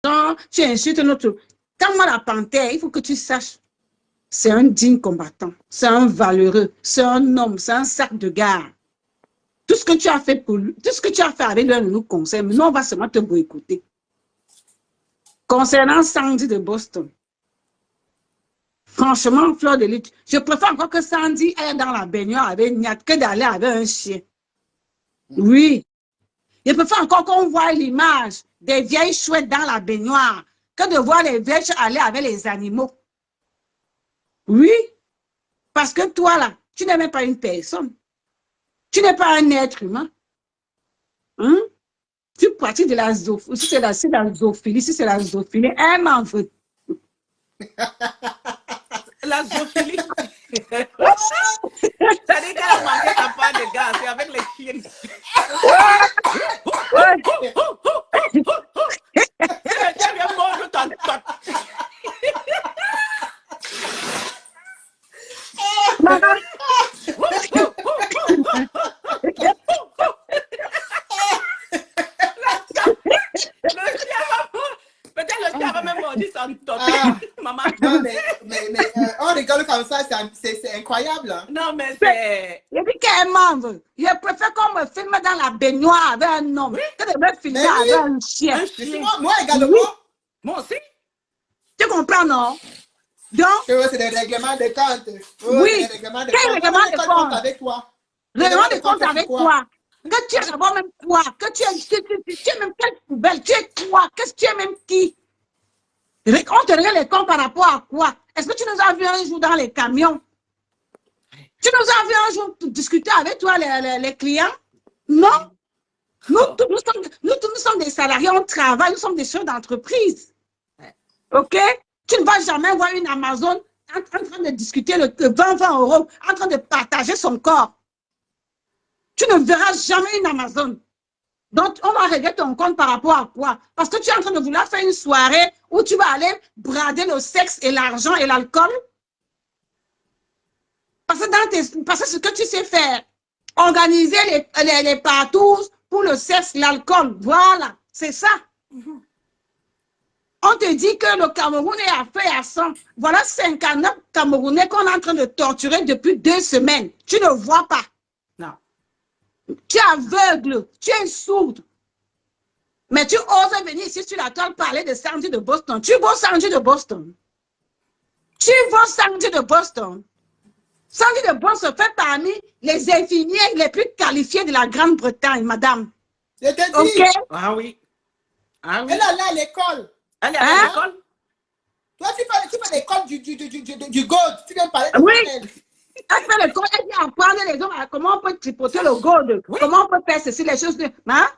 Non, tu insultes notre... Quand moi, la panthère, il faut que tu saches, c'est un digne combattant, c'est un valeureux, c'est un homme, c'est un sac de gare. Tout ce que tu as fait pour lui, tout ce que tu as fait avec lui ne nous concerne. Nous, on va seulement te boycotter. Concernant Sandy de Boston, franchement, Fleur de Lutte, je préfère encore que Sandy aille dans la baignoire avec Niat que d'aller avec un chien. Oui. Je préfère encore qu'on voit l'image des vieilles chouettes dans la baignoire que de voir les vieilles aller avec les animaux. Oui. Parce que toi, là, tu n'es même pas une personne. Tu n'es pas un être humain. Hein? Tu pratiques de la zoophilie. Si c'est la zoophilie, si c'est la zoophilie, un membre. La zoophilie. Ça dit qu'elle a manqué sa part de gaz, c'est avec les chiens. Tu viens mordre ta tête. Peut-être le chien va même mordu sans top. Maman. Non, mais on rigole comme ça, c'est incroyable. Hein? Non, mais c'est... Il dit qu'elle est membre. Je préfère qu'on me filme dans la baignoire avec un homme que de me filmer avec un chien. Moi également. Oui. Moi aussi. Tu comprends, non? Donc, c'est des règlements de compte. Oui. Quel règlement de compte avec toi? Règlement de compte avec toi. Que tu es d'abord même quoi? Que tu es même quelle poubelle? Tu es quoi? Qu'est-ce que tu es même qui? On te règle les comptes par rapport à quoi? Est-ce que tu nous as vu un jour dans les camions? Tu nous as vu un jour discuter avec toi, les clients? Non. Nous sommes des salariés, on travaille, nous sommes des chefs d'entreprise. OK? Tu ne vas jamais voir une Amazon en train de discuter le 20 €, en train de partager son corps. Tu ne verras jamais une Amazon. Donc, on va régler ton compte par rapport à quoi? Parce que tu es en train de vouloir faire une soirée où tu vas aller brader le sexe et l'argent et l'alcool. Parce que ce que tu sais faire, organiser les partous pour le sexe, l'alcool, voilà, c'est ça. On te dit que le Cameroun est à feu et à sang. Voilà 59 Camerounais qu'on est en train de torturer depuis 2 semaines. Tu ne vois pas. Non. Tu es aveugle, tu es sourde. Mais tu oses venir ici sur la toile parler de Sandy de Boston. Tu vois Sandy de Boston? Tu vois Sandy de Boston? Sandy de Boston fait parmi les infirmiers les plus qualifiés de la Grande-Bretagne, madame. Je te dis. Okay? Ah oui. Ah oui. Elle est là à l'école. Elle est à l'école? Toi, tu fais l'école du gold. Tu viens parler de oui. elle. Elle fait l'école, elle vient apprendre les hommes comment on peut tripoter le gold, oui. Comment on peut faire ceci, les choses. Hein?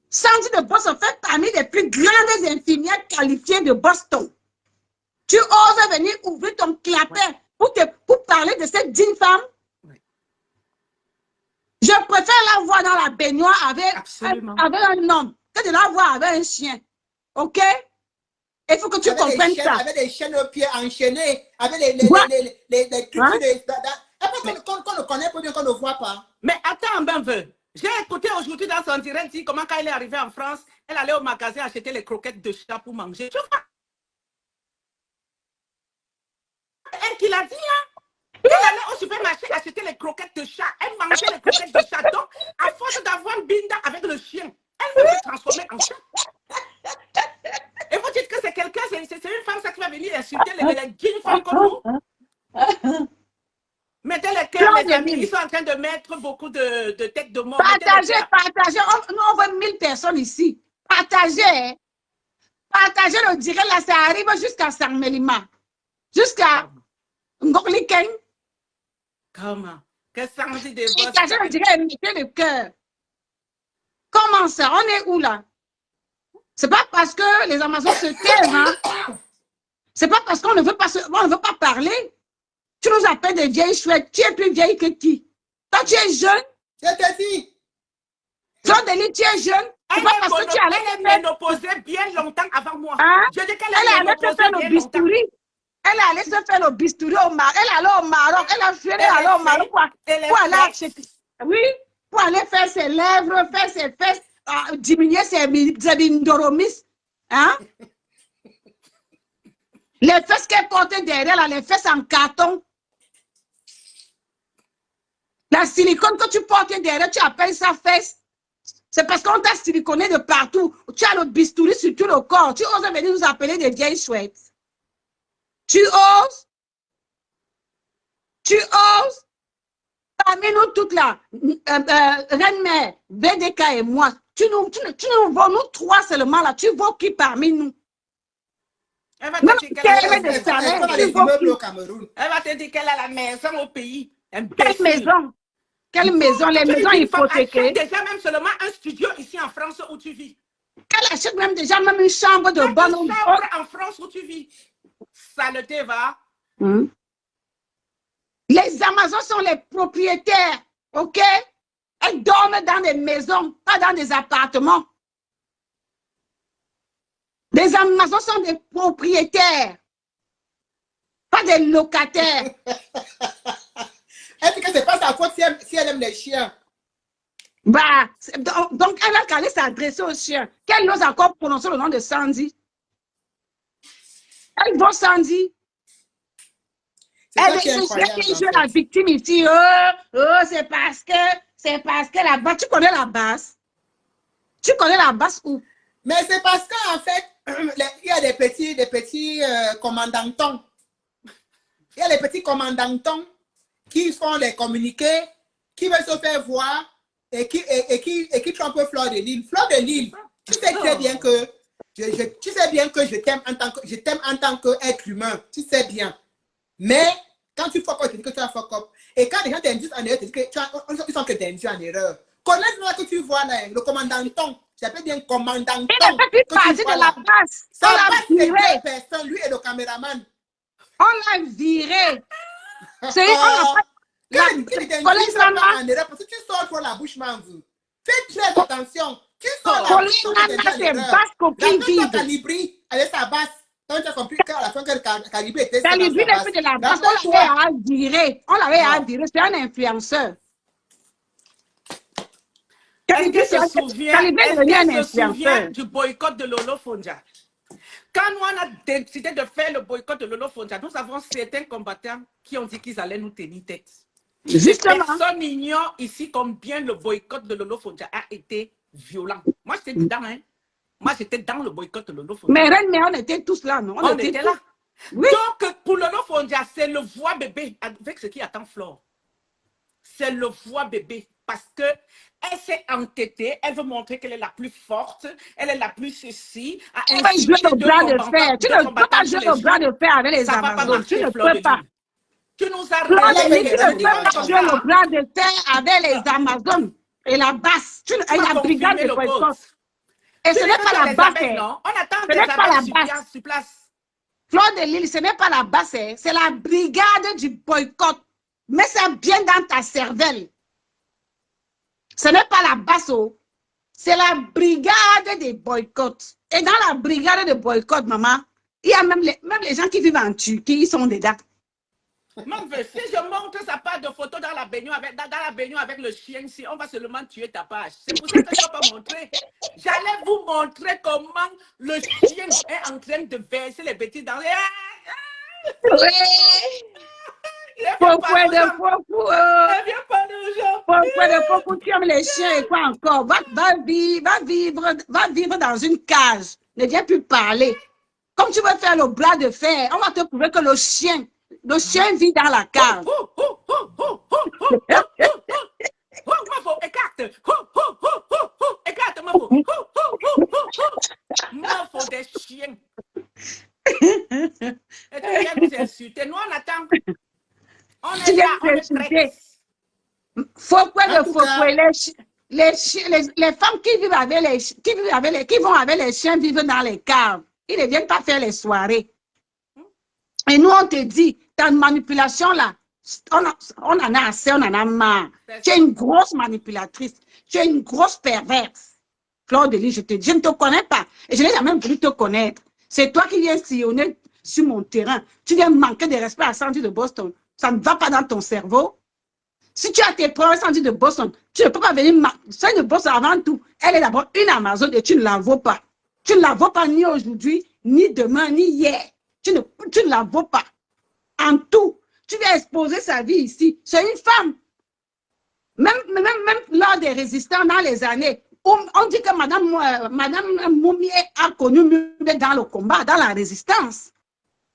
Sandy de Boston fait parmi les plus grandes infirmières qualifiées de Boston. Tu oses venir ouvrir ton clapet pour parler de cette digne femme? Oui. Je préfère la voir dans la baignoire avec un homme que de la voir avec un chien. OK? Il faut que tu comprennes ça. Avec des chaînes aux pieds enchaînés, avec les trucs qu'on ne connaît pas bien, qu'on ne voit pas. Mais attends, ben peu. J'ai écouté aujourd'hui dans son direct dit comment quand elle est arrivée en France, elle allait au magasin acheter les croquettes de chat pour manger. Tu vois? Elle qui l'a dit, hein? Elle allait au supermarché acheter les croquettes de chat. Elle mangeait les croquettes de chat. Donc, à force d'avoir Binda avec le chien, elle va se transformer en chat. Et vous dites que c'est quelqu'un, c'est une femme ça qui va venir insulter les dignes femmes comme nous. Mettez les cœurs, les amis, ils sont en train de mettre beaucoup de têtes de mort. Partagez. Nous, on voit 1000 personnes ici. Partagez. Partagez le direct, là, ça arrive jusqu'à Saint-Mélima. Jusqu'à Ngokliken. Comment? Que ça me dit des bosses? Partagez le direct, mettez le cœur. Comment ça? On est où, là? C'est pas parce que les Amazones se taisent, hein? C'est pas parce qu'on ne veut pas parler. Tu nous appelles des vieilles chouettes. Tu es plus vieille que qui? Toi, tu es jeune. Je te dis. Fleur de Lutte, tu es jeune. C'est pas parce que tu allais elle ménopausait bien longtemps avant moi. Hein? Je dis qu'elle allait se faire le bistouri. Elle allait se faire le bistouri au Maroc. Elle allait au Maroc. Elle a fui aller au Maroc. Oui, pour aller faire ses lèvres, faire ses fesses, diminuer ses bindoromis. Hein? Les fesses qu'elle portait derrière, là, les fesses en carton. La silicone que tu portes derrière, tu appelles ça fesse. C'est parce qu'on t'a siliconé de partout. Tu as le bistouri sur tout le corps. Tu oses venir nous appeler des vieilles chouettes. Tu oses? Tu oses? Parmi nous toutes là, Reine-Mère, VDK et moi, tu nous vaux, nous trois seulement là, tu vaux qui parmi nous? Elle va te dire qu'elle a la maison au pays. Quelle maison? Quelle maison? Les maisons hypothéquées. Déjà même seulement un studio ici en France où tu vis. Qu'elle achète même déjà même une chambre de bonne. Une chambre en France où tu vis. Saleté va. Les Amazones sont les propriétaires, ok? Elles dorment dans des maisons, pas dans des appartements. Les Amazones sont des propriétaires, pas des locataires. Elle dit que c'est pas sa faute si elle aime les chiens. Bah, donc elle a qu'à aller s'adresser aux chiens. Qu'elle n'ose encore prononcer le nom de Sandy. Elle va Sandy. Elle est la victime ici. C'est parce que là-bas, tu connais la base. Tu connais la base où? Mais c'est parce qu'en fait, il y a des petits commandantons. Il y a les petits commandantons qui font les communiqués, qui veulent se faire voir et qui trompent Fleur de Lille. Fleur de Lille, tu sais très bien que je t'aime en tant qu'être humain. Tu sais bien. Mais quand tu fuck up, tu dis que tu as fuck up. Et quand les gens t'induisent en erreur, tu dis que ils sont que t'induisent en erreur. Connais-moi que tu vois là, le commandanton. J'appelle bien commandanton. Il n'a pas pu parler de la base. Ça passe c'est deux personnes, lui et le caméraman. On l'a viré. C'est on n'a pas. En erreur parce que tu sors pour la bouche mangue. Fais très attention. Tu sors la bouche mangue. La Calibri avec sa basse. Quand tu as compris qu'à la fin que Calibri était sa basse. Calibri n'est plus de la basse. On l'avait à virer. On l'avait à virer. C'est un influenceur. Est-ce que se souvient du boycott de Lolo Fonja? Quand nous on a décidé de faire le boycott de Lolo Fonja, nous avons certains combattants qui ont dit qu'ils allaient nous tenir tête. Justement. Personne n'ignore ici combien le boycott de Lolo Fonja a été violent. Moi, j'étais dedans, hein. Moi, j'étais dans le boycott de Lolo Fonja. Mais Reine, on était tous là, non? On était là. Oui. Donc, pour Lolo Fonja, c'est le voix bébé avec ce qui attend Flore. C'est le voix bébé parce que elle s'est entêtée, elle veut montrer qu'elle est la plus forte, elle est la plus ceci. Tu vas jouer le bras de fer. Tu ne peux pas jouer le bras de fer avec les Amazones. Tu ne peux pas. Tu nous as jouer le bras de fer avec les Amazones et la basse. Et la brigade de boycott. Et ce n'est pas la basse. On attend des abeilles sur place. Fleur de Lille, ce n'est pas la basse, c'est la brigade du boycott. Mets ça bien dans ta cervelle. Ce n'est pas la basse, c'est la brigade des boycotts. Et dans la brigade de boycott, maman, il y a même les gens qui vivent en Turquie, ils sont dedans. Mon frère, si je montre sa page de photo dans la baignoire avec le chien, si on va seulement tuer ta page. C'est pour ça que je ne vais pas montrer. J'allais vous montrer comment le chien est en train de verser les bêtises dans les... Pourquoi de faux, tu aimes les chiens et quoi encore? Va vivre dans une cage. Ne viens plus parler. Comme tu veux faire le bras de fer, on va te prouver que le chien vit dans la cage. Écarte, Mafo des chiens. Et tu viens nous insulter. Nous, on attend. On est là, on est prêts. Faut quoi de faux? Les femmes qui vivent avec qui vont avec les chiens vivent dans les caves. Ils ne viennent pas faire les soirées. Et nous, on te dit, ta manipulation là, on en a assez, on en a marre. Tu es une grosse manipulatrice. Tu es une grosse perverse. Fleur de Lille, je ne te connais pas. Et je n'ai jamais voulu te connaître. C'est toi qui viens sillonner sur mon terrain. Tu viens manquer de respect à Sandy de Boston. Ça ne va pas dans ton cerveau. Si tu as tes preuves, Sandy de Boston, tu ne peux pas venir. Sandy de Boston, avant tout, elle est d'abord une Amazon et tu ne la vaux pas. Tu ne la vaux pas ni aujourd'hui, ni demain, ni hier. Tu ne la vaux pas. En tout, tu viens exposer sa vie ici. C'est une femme. Même lors des résistants dans les années, on dit que Madame Moumi a connu mieux dans le combat, dans la résistance.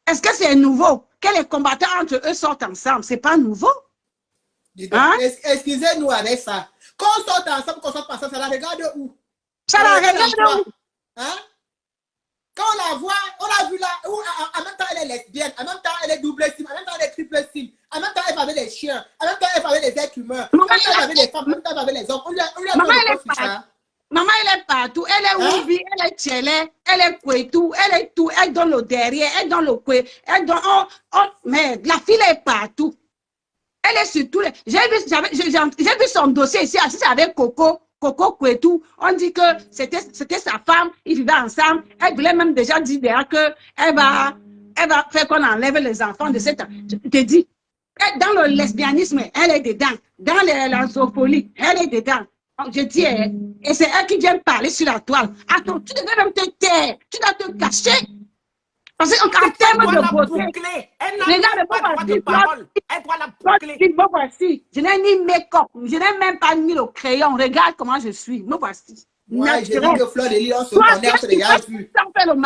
Est-ce que c'est nouveau que les combattants entre eux sortent ensemble? Ce n'est pas nouveau. Hein? Excusez-nous avec ça. Quand on sort ensemble, qu'on sort pas ensemble, ça la regarde où? Ça la regarde où? Hein? Quand on la voit, on l'a vu là, où en même temps elle est lesbienne, en même temps elle est double cible, en même temps elle est triple cible, en même temps elle va avec les chiens, en même temps elle va avec les êtres humains, en même temps elle va avec les femmes, en même temps elle va avec les hommes. Maman, elle est partout. Elle est Oubi, elle est Tchélé, elle est Kouetou, elle est tout. Elle donne le derrière, elle donne le Koué, elle donne. Mais la fille est partout. Elle est sur tous les. J'ai vu son dossier ici, assise avec Coco Kouetou. On dit que c'était sa femme, ils vivaient ensemble. Elle voulait même déjà dire qu'elle va faire qu'on enlève les enfants de 7 ans. Je te dis, dans le lesbianisme, elle est dedans. Dans la zoophilie, elle est dedans. Je dis, et c'est elle qui vient parler sur la toile. Attends, tu devrais même te taire, tu dois te cacher. Parce qu'en termes de beauté, regarde, elle doit la boucler. Me voici, je n'ai ni make-up, je n'ai même pas mis le crayon. Regarde comment je suis, me voici. Ouais, j'ai vu que Fleur de Lys, on se connaît, on se déjà vu.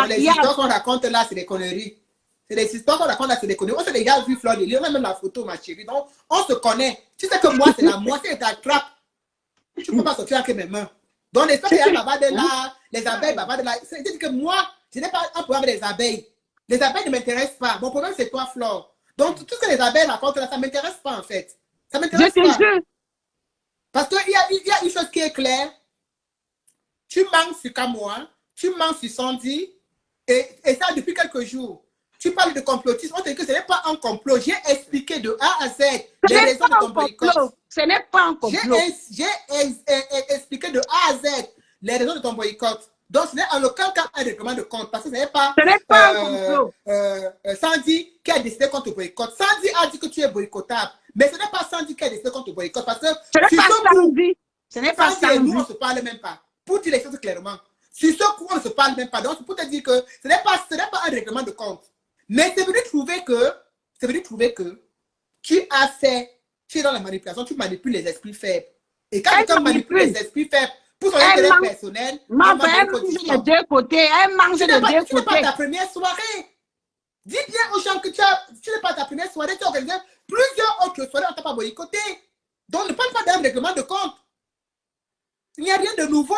Les histoires qu'on raconte là, c'est des conneries. C'est des histoires qu'on raconte là, c'est des conneries. On s'est déjà vu Fleur de Lys, on a même la photo, ma chérie. Donc, on se connaît. Tu sais que moi, c'est la moitié de ta trappe. Tu ne peux pas sortir avec mes mains. Donc, les abeilles bavardent là, les abeilles bavardent là. C'est-à-dire que moi, je n'ai pas un problème avec les abeilles. Les abeilles ne m'intéressent pas. Mon problème, c'est toi, Flore. Donc, tout ce que les abeilles racontent là, ça ne m'intéresse pas, en fait. Ça ne m'intéresse pas. Parce qu'il y a une chose qui est claire. Tu manques sur Kamoa, tu manques sur Sandy, et ça depuis quelques jours. Tu parles de complotisme, on te dit que ce n'est pas un complot. J'ai expliqué de A à Z les raisons de ton boycott. Ce n'est pas un complot. J'ai expliqué de A à Z les raisons de ton boycott. Donc, ce n'est en aucun cas un règlement de compte. Parce que ce n'est pas un complot. Sandy qui a décidé contre le boycott. Sandy a dit que tu es boycottable. Mais ce n'est pas Sandy qui a décidé contre le boycott. Parce que ce n'est pas Sandy. Nous, on ne se parle même pas. Pour dire les choses clairement. Sur ce coup, on ne se parle même pas. Donc, c'est pour te dire que ce n'est pas un règlement de compte. Mais c'est venu trouver que tu es dans la manipulation, tu manipules les esprits faibles. Et quand quelqu'un manipule les esprits faibles pour son intérêt personnel, elle mange de deux côtés. Elle mange de deux côtés. Tu n'es pas ta première soirée. Dis bien aux gens que tu n'es pas ta première soirée. Tu as organisé plusieurs autres soirées, on ne t'a pas boycotté. Donc, ne parle pas d'un règlement de compte. Il n'y a rien de nouveau.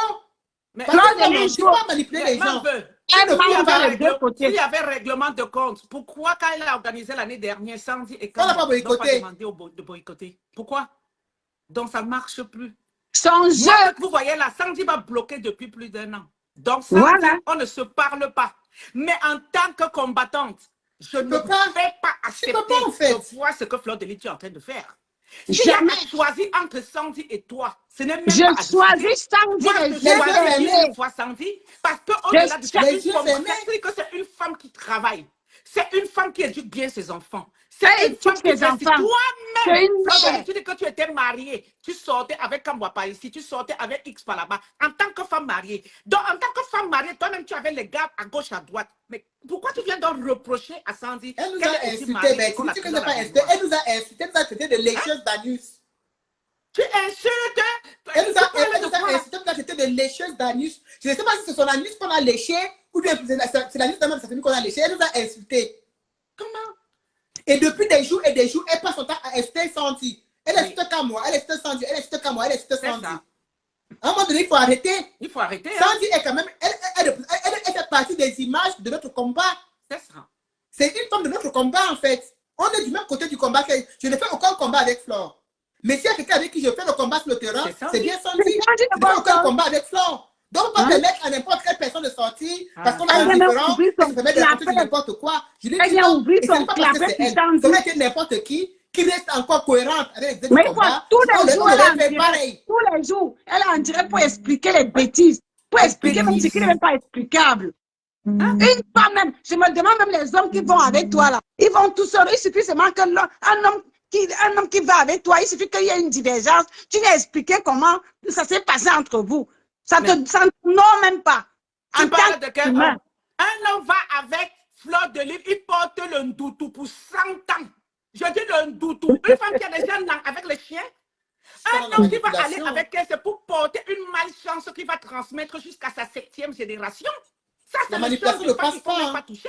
Mais tu ne peux pas manipuler les gens. S'il y avait règlement de compte, pourquoi quand elle a organisé l'année dernière, Sandy et quand on n'a pas boycotté. De boycotter? Pourquoi? Donc ça ne marche plus. Son jeu. Vous voyez là, Sandy va bloquer depuis plus d'1 an. Donc Sandy, on ne se parle pas. Mais en tant que combattante, je ne vais pas accepter de voir ce que Fleur de Lys est en train de faire. Si jamais choisi entre Sandy et toi, ce n'est même pas à discuter. Choisis Sandy. Moi, je choisis une fois Sandy parce qu'au-delà de ça, c'est une femme qui travaille. C'est une femme qui éduque bien ses enfants. C'est une femme qui fait toi-même. Tu dis que tu étais mariée, tu sortais avec Kamwapa ici, tu sortais avec X par là-bas, en tant que femme mariée. Donc, en tant que femme mariée, toi-même, tu avais les gars à gauche, à droite. Mais pourquoi tu viens donc reprocher à Sandy? Elle nous a insulté, elle nous a insulté, elle nous a traité de lécheuse d'anus. Tu insultes? Elle nous a insulté, elle nous a traité de lécheuse d'anus. Je ne sais pas si c'est son anus qu'on a léché ou c'est l'anus de sa famille qu'on a léché. Elle nous a insulté. Comment? Et depuis des jours et des jours, elle passe son temps à insulter Sandy. Elle insulte Kamoa, elle insulte Sandy, elle insulte Kamoa, elle insulte Sandy. À un moment donné, il faut arrêter. Il faut arrêter. Sandy est quand même, elle fait partie des images de notre combat. C'est ça. C'est une femme de notre combat, en fait. On est du même côté du combat. Je ne fais aucun combat avec Flore. Mais s'il y a quelqu'un avec qui je fais le combat sur le terrain, c'est bien Sandy. Je ne fais aucun combat avec Flore. Donc, on va permettre à n'importe quelle personne de sortir parce qu'on a un différent, on se permet de raconter n'importe quoi. Je lui dis non, et ce n'est pas parce que c'est elle. Ça aurait été n'importe qui reste encore cohérente avec les combats. Tous les jours, elle a un dirait pour expliquer les bêtises, pour expliquer même ce qui n'est même pas explicable. Une femme même, je me demande même les hommes qui vont avec toi là, ils vont tout seuls, il suffit seulement qu'un homme un homme qui va avec toi, il suffit qu'il y ait une divergence. Tu lui as expliqué comment ça s'est passé entre vous. Ça non, même pas. Tu parles de quel homme? Un homme va avec Fleur de Lys, il porte le ndoutou pour 100 ans. Je dis le ndoutou. Une femme qui a déjà une langue avec le chien, un homme qui va aller avec elle, c'est pour porter une malchance qui va transmettre jusqu'à sa 7e génération. Ça, c'est le chose qu'il ne faut même pas toucher.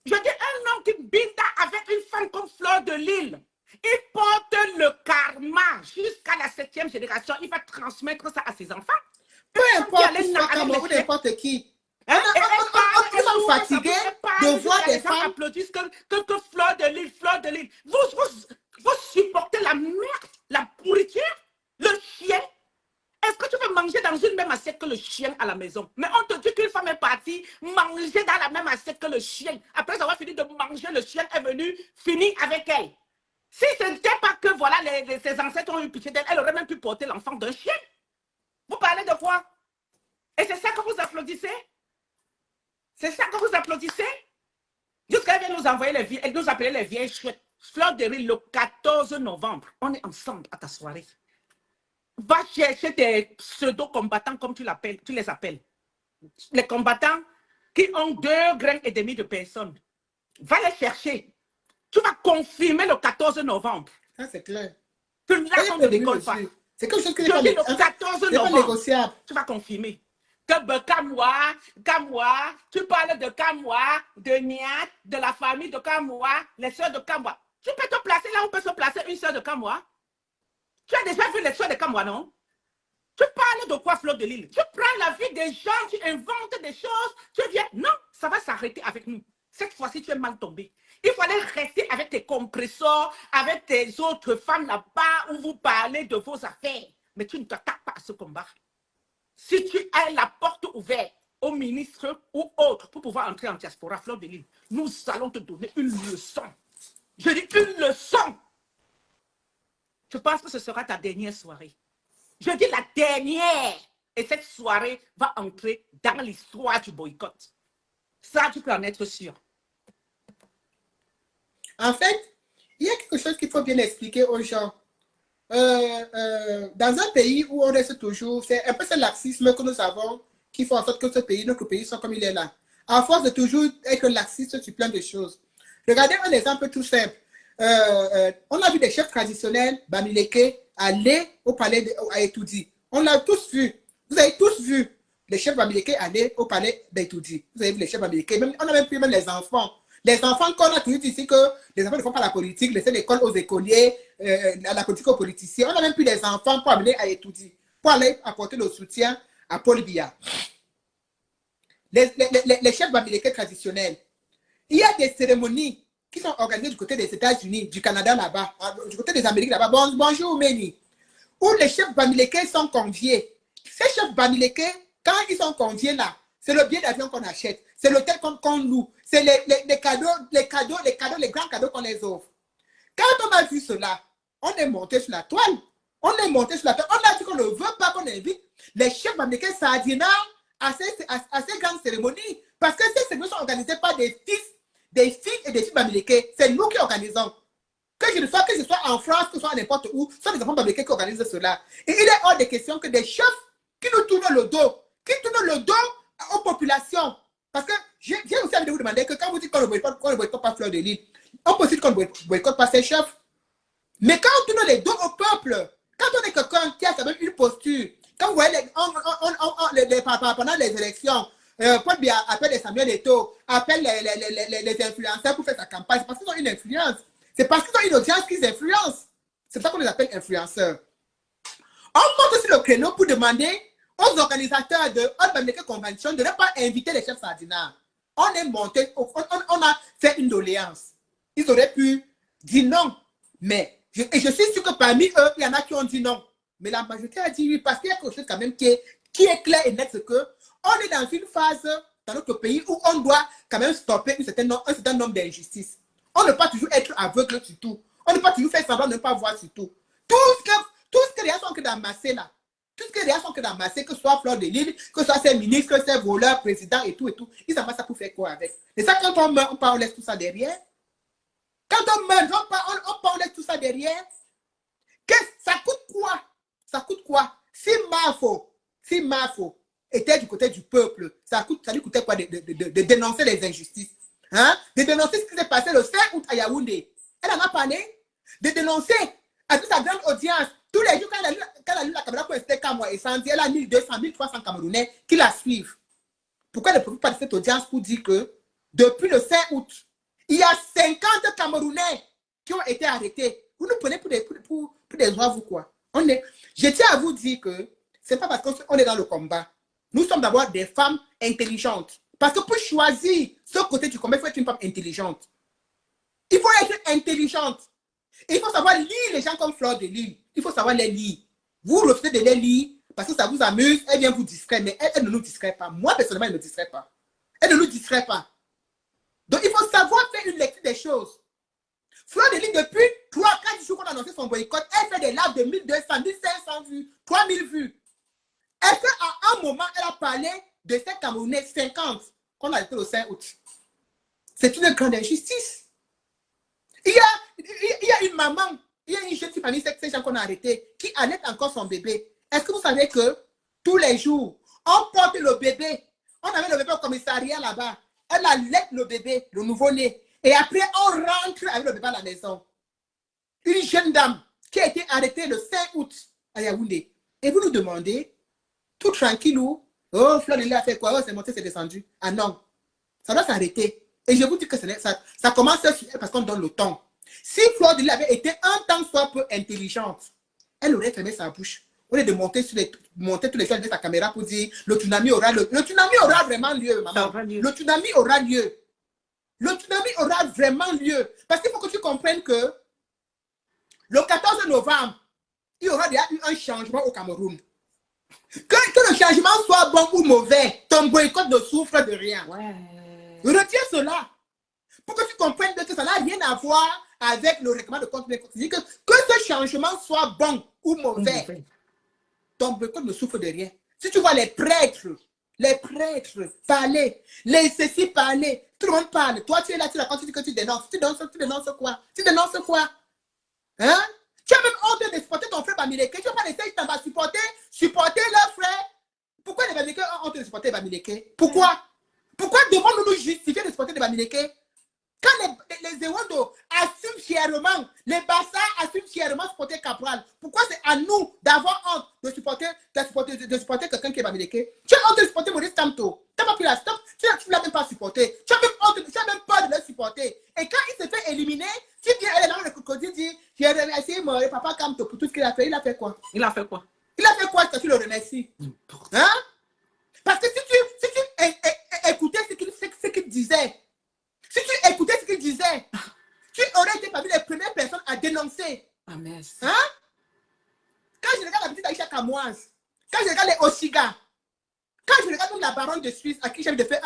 Je dis un homme qui binda avec une femme comme Fleur de Lys. Il porte le karma jusqu'à la 7e génération. Il va transmettre ça à ses enfants. Peu importe, n'importe qui. On est fatigué de voir des femmes applaudissent que Fleur de Lys, Fleur de Lys. Vous supportez la merde, la pourriture, le chien. Est-ce que tu veux manger dans une même assiette que le chien à la maison? Mais on te dit qu'une femme est partie manger dans la même assiette que le chien. Après avoir fini de manger, le chien est venu finir avec elle. Si ce n'était pas que voilà, ses ancêtres ont eu pitié d'elle, elle aurait même pu porter l'enfant d'un chien. Vous parlez de quoi? Et c'est ça que vous applaudissez? C'est ça que vous applaudissez? Jusqu'à elle vient nous envoyer elle nous appelait les vieilles chouettes. Fleur de Lys, le 14 novembre, on est ensemble à ta soirée. Va chercher tes pseudo-combattants comme tu les appelles. Les combattants qui ont 2,5 grains de personnes. Va les chercher. Tu vas confirmer le 14 novembre. Ça, c'est clair. Que là, on ne décolle pas. C'est quelque chose que le 14 novembre, négociable. tu vas confirmer. Que Kamoua, tu parles de Kamoua, de Niat, de la famille de Kamoua, les soeurs de Kamoua. Tu peux te placer là où on peut se placer une soeur de Kamoua. Tu as déjà vu les soeurs de Kamoua, non? Tu parles de quoi, Fleur de Lys? Tu prends la vie des gens, tu inventes des choses, tu viens. Non, ça va s'arrêter avec nous. Cette fois-ci, tu es mal tombé. Il fallait rester avec tes compresseurs, avec tes autres femmes là-bas où vous parlez de vos affaires. Mais tu ne t'attaques pas à ce combat. Si tu as la porte ouverte aux ministres ou autres pour pouvoir entrer en diaspora, Fleur de Lys, nous allons te donner une leçon. Je dis une leçon. Je pense que ce sera ta dernière soirée. Je dis la dernière. Et cette soirée va entrer dans l'histoire du boycott. Ça, tu peux en être sûr. En fait, il y a quelque chose qu'il faut bien expliquer aux gens. Dans un pays où on reste toujours, c'est un peu ce laxisme que nous avons qui fait en sorte que notre pays soit comme il est là. À force de toujours être laxiste sur plein de choses. Regardez un exemple tout simple. On a vu des chefs traditionnels, Bamileke, aller au palais d'Etoudi. On l'a tous vu. Vous avez tous vu les chefs Bamileke aller au palais d'Etoudi. Vous avez vu les chefs Bamileke. On a même pris les enfants. Les enfants qu'on a toujours dit ici que les enfants ne font pas la politique, laisser l'école aux écoliers, la politique aux politiciens. On a même pris les enfants pour amener à Etoudi, pour aller apporter le soutien à Paul Biya. Les chefs Bamileke traditionnels. Il y a des cérémonies qui sont organisées du côté des États-Unis, du Canada là-bas, du côté des Amériques là-bas. Bonjour Méni. Où les chefs Bamileke sont conviés. Ces chefs Bamileke, quand ils sont conviés là, c'est le billet d'avion qu'on achète, c'est l'hôtel qu'on loue, c'est les cadeaux, les grands cadeaux qu'on les offre. Quand on a vu cela, on est monté sur la toile. On est monté sur la toile. On a dit qu'on ne veut pas qu'on invite les chefs Bamileke Sardina à ces grandes cérémonies. Parce que ces cérémonies sont organisées par des filles et des filles Bamileke. C'est nous qui organisons. Que ce soit en France, que ce soit n'importe où, ce sont des enfants Bamileke qui organisent cela. Et il est hors de question que des chefs qui nous tournent le dos, aux populations. Parce que j'ai aussi envie de vous demander que quand vous dites qu'on ne boycotte pas Fleur de Lys, on peut dire qu'on ne boycotte pas ses chefs. Mais quand on tourne les dos au peuple, quand on est quelqu'un qui a quand même une posture, quand vous voyez pendant les élections, Paul Biya appelle les Samuel Eto'o, appelle les influenceurs pour faire sa campagne, c'est parce qu'ils ont une influence. C'est parce qu'ils ont une audience qu'ils influencent. C'est ça qu'on les appelle influenceurs. On monte sur le créneau pour demander aux organisateurs de All Bamileke Convention de ne pas inviter les chefs Sardina. On est monté, on a fait une doléance. Ils auraient pu dire non. Mais, je suis sûr que parmi eux, il y en a qui ont dit non. Mais la majorité a dit oui, parce qu'il y a quelque chose quand même qui est clair et net, c'est qu'on est dans une phase dans notre pays où on doit quand même stopper un certain nombre d'injustices. On ne peut pas toujours être aveugle sur tout. On ne peut pas toujours faire semblant de ne pas voir sur tout. Tout ce que les gens sont que d'amasser là, tout ce que les gens sont que d'amasser, que ce soit Fleur de Lys, que ce soit ses ministres, ses voleurs, présidents et tout, ils amassent ça pour faire quoi avec? Et ça, quand on meurt, on laisse tout ça derrière. Quand on meurt, on laisse tout ça derrière. Ça coûte quoi? Ça coûte quoi? Si Mafo était du côté du peuple, ça lui coûtait quoi de dénoncer les injustices? Hein? De dénoncer ce qui s'est passé le 5 août à Yaoundé. Elle en a parlé. De dénoncer à toute sa grande audience. Tous les jours, quand elle a lu la caméra pour rester Kamwa et Sandy, elle a 1200, 1300 Camerounais qui la suivent. Pourquoi elle ne profite pas de cette audience pour dire que depuis le 5 août, il y a 50 Camerounais qui ont été arrêtés? Vous nous prenez pour des oies, vous quoi? Je tiens à vous dire que ce n'est pas parce qu'on est dans le combat. Nous sommes d'abord des femmes intelligentes. Parce que pour choisir ce côté du combat, il faut être une femme intelligente. Il faut être intelligente. Il faut savoir lire les gens comme Fleur de Lille. Il faut savoir les lire. Vous refusez de les lire parce que ça vous amuse, elle vient vous distraire, mais elle ne nous distrait pas. Moi, personnellement, elle ne me distrait pas. Elle ne nous distrait pas. Donc, il faut savoir faire une lecture des choses. Fleur de Lille, depuis 3-4 jours qu'on a annoncé son boycott, elle fait des lives de 1200, 1500 vues, 3000 vues. Est-ce qu'à un moment, elle a parlé de ces Camerounais 50 qu'on a arrêté le 5 août? C'est une grande injustice. Il y a une maman, il y a une jeune fille parmi ces gens qu'on a arrêtés qui allait encore son bébé. Est-ce que vous savez que tous les jours, on porte le bébé, on avait le bébé au commissariat là-bas, elle allait le bébé, le nouveau-né, et après on rentre avec le bébé à la maison. Une jeune dame qui a été arrêtée le 5 août à Yaoundé. Et vous nous demandez, tout tranquille, oh, Fleur de Lille a fait quoi? Oh, c'est monté, c'est descendu. Ah non, ça doit s'arrêter. Et je vous dis que ça commence parce qu'on donne le temps. Si Fleur de Lille avait été un tant soit peu intelligente, elle aurait fermé sa bouche. Au lieu de monter tous les gens de sa caméra pour dire le tsunami aura lieu. Le tsunami aura vraiment lieu, maman. Le tsunami aura lieu. Le tsunami aura vraiment lieu. Parce qu'il faut que tu comprennes que le 14 novembre, il y aura déjà eu un changement au Cameroun. Que le changement soit bon ou mauvais, ton boycott ne souffre de rien. Ouais. Retiens cela. Pour que tu comprennes que ça n'a rien à voir avec le règlement de compte. Que ce changement soit bon ou mauvais, ton boycott ne souffre de rien. Si tu vois les prêtres parler, les ceci parler, tout le monde parle. Toi, tu es là, tu racontes, tu dis que tu dénonces. Tu dénonces quoi? Tu dénonces quoi? Hein? Tu as même honte de supporter ton frère Bamileke. Tu vas pas laisser supporter leur frère. Pourquoi les Bamileke ont honte de supporter Bamileke? Pourquoi? Pourquoi devons-nous nous justifier de supporter les Bamileke? Quand les Ewondo assument fièrement, les Bassa assument fièrement supporter Cabral, pourquoi c'est à nous d'avoir honte de supporter quelqu'un qui est Bamileke? Tu as honte de supporter Maurice Kamto. Tu n'as pas pris la stop, tu ne l'as même pas supporté. Tu as même honte, tu as même peur de le supporter. Et quand il se fait éliminer, tu viens, elle est là, le crocodile dit, j'ai remercié mon papa Kamto pour tout ce qu'il a fait. Il a fait quoi? Il a fait quoi? Il a fait quoi que tu le remercies? Hein? Parce que si tu écoutais ce qu'il disait, si tu écoutais ce qu'il disait, tu aurais été parmi les premières personnes à dénoncer. Ah, merci. Hein? Quand je regarde la petite Aïcha Kamoise, quand je regarde les Oshiga, quand je regarde même la baronne de Suisse à qui j'ai de faire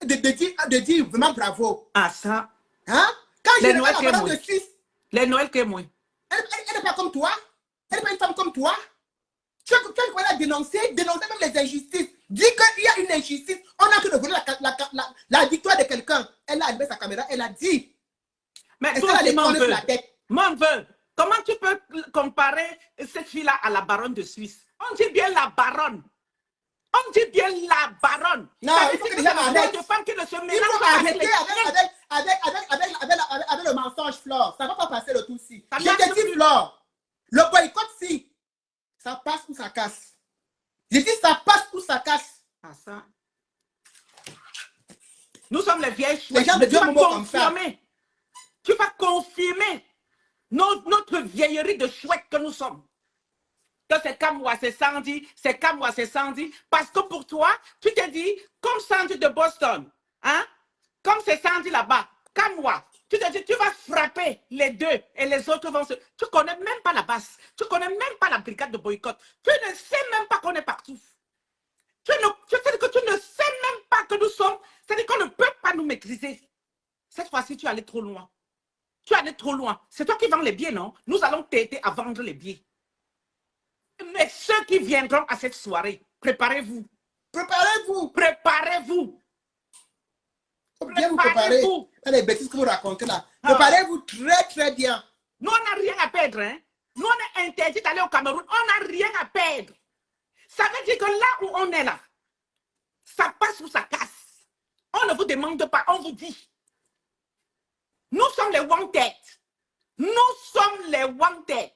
de dire vraiment bravo. Ah, ça. Hein? Quand je regarde la baronne de Suisse, les Noël que moi. Elle n'est pas comme toi. Elle n'est pas une femme comme toi. Tu as dénoncé même les injustices. Dis qu'il y a une injustice. On a que de voler la victoire de quelqu'un. Elle a allumé sa caméra, elle a dit. Mais toi aussi, mon vœu, comment tu peux comparer cette fille-là à la baronne de Suisse? On dit bien la baronne. On dit bien la baronne. Non, il faut que les gens arrêtent. De femmes qui ne se Il faut arrêter avec le mensonge, Flore. Ça ne va pas passer le tout-ci. Je te dis, Flore, le boycott, si, ça passe ou ça casse. Je dis ça passe ou ça casse. Ah, ça. Nous sommes les vieilles les gens de Dieu comme ça. Tu vas confirmer notre vieillerie de chouette que nous sommes. Que c'est Kamwa, c'est Sandy, c'est Kamwa, c'est Sandy. Parce que pour toi, tu te dis, comme Sandy de Boston, hein? Comme c'est Sandy là-bas, Kamwa, tu te dis, tu vas frapper les deux et les autres vont se... Tu ne connais même pas la base. Tu ne connais même pas la brigade de boycott. Tu ne sais même pas qu'on est partout. C'est-à-dire que tu ne sais même pas que nous sommes... C'est-à-dire qu'on ne peut pas nous maîtriser. Cette fois-ci, tu es allé trop loin. Tu es allé trop loin. C'est toi qui vends les billets, non? Nous allons t'aider à vendre les billets. Mais ceux qui viendront à cette soirée, préparez-vous. Préparez-vous. Préparez-vous. Faut bien vous préparer. Préparez-vous. Les bêtises que vous racontez là. Ah. Préparez-vous très, très bien. Nous, on n'a rien à perdre. Hein? Nous, on est interdit d'aller au Cameroun. On n'a rien à perdre. Ça veut dire que là où on est là, ça passe ou ça casse. On ne vous demande pas, on vous dit. Nous sommes les wanted. Nous sommes les wanted.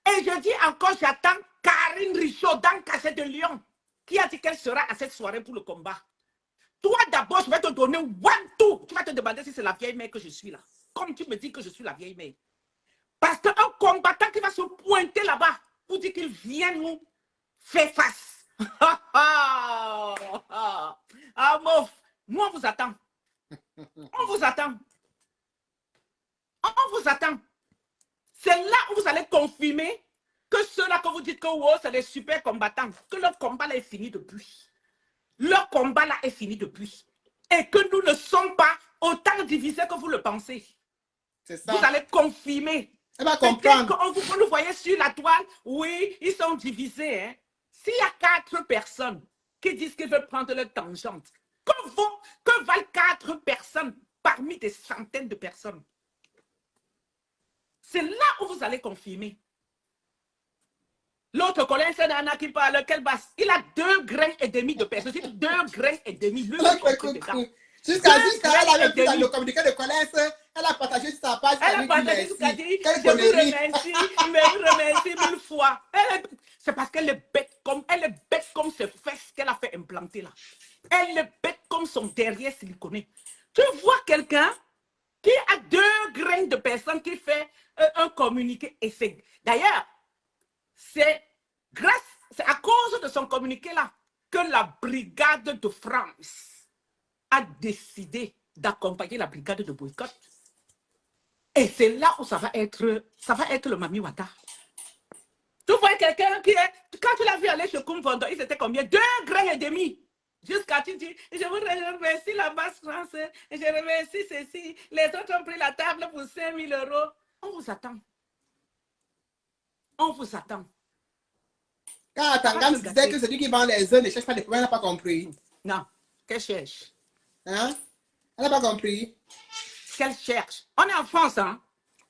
Et je dis encore, j'attends Karine Richaud dans Cachet de Lyon, qui a dit qu'elle sera à cette soirée pour le combat. Toi, d'abord, je vais te donner one two. Tu vas te demander si c'est la vieille mère que je suis là. Comme tu me dis que je suis la vieille mère. Parce qu'un combattant qui va se pointer là-bas pour dire qu'il vient nous faire face. Ah, mouf, nous, on vous attend. On vous attend. On vous attend. C'est là où vous allez confirmer que ceux-là que vous dites que oh, c'est des super combattants, que leur combat là est fini depuis. Leur combat là est fini depuis. Et que nous ne sommes pas autant divisés que vous le pensez. C'est ça. Vous allez confirmer. Elle va comprendre. Quand vous nous voyez sur la toile, oui, ils sont divisés. Hein. S'il y a 4 personnes qui disent qu'ils veulent prendre leur tangente, que valent 4 personnes parmi des centaines de personnes? C'est là où vous allez confirmer. L'autre collègue, c'est Nana qui parle, quelle basse. Il a 2,5 grains de personnes. 2,5 grains. Jusqu'à elle avait vu dans le communiqué de collège, elle a partagé sur sa page. Elle a partagé sur sa page. Je vous remercie 1000 fois. C'est parce qu'elle est bête comme ses fesses qu'elle a fait implanter là. Elle est bête comme son derrière siliconé. Tu vois quelqu'un qui a 2 grains de personnes qui fait un communiqué et c'est. D'ailleurs, c'est à cause de son communiqué là que la brigade de France a décidé d'accompagner la brigade de boycott. Et c'est là où ça va être le Mami Wata. Tu vois quelqu'un qui est, quand tu l'as vu aller chez Kumfondo, ils étaient combien? 2,5 grains. Jusqu'à tu dis, je vous remercie la basse France, je remercie ceci, les autres ont pris la table pour 5 000 €. On vous attend. On vous attend. Quand Tangam disait que celui qui vend les œufs ne cherche pas de problème, elle n'a pas compris. Non, qu'elle cherche. Hein? Elle n'a pas compris. Qu'elle cherche. On est en France, hein?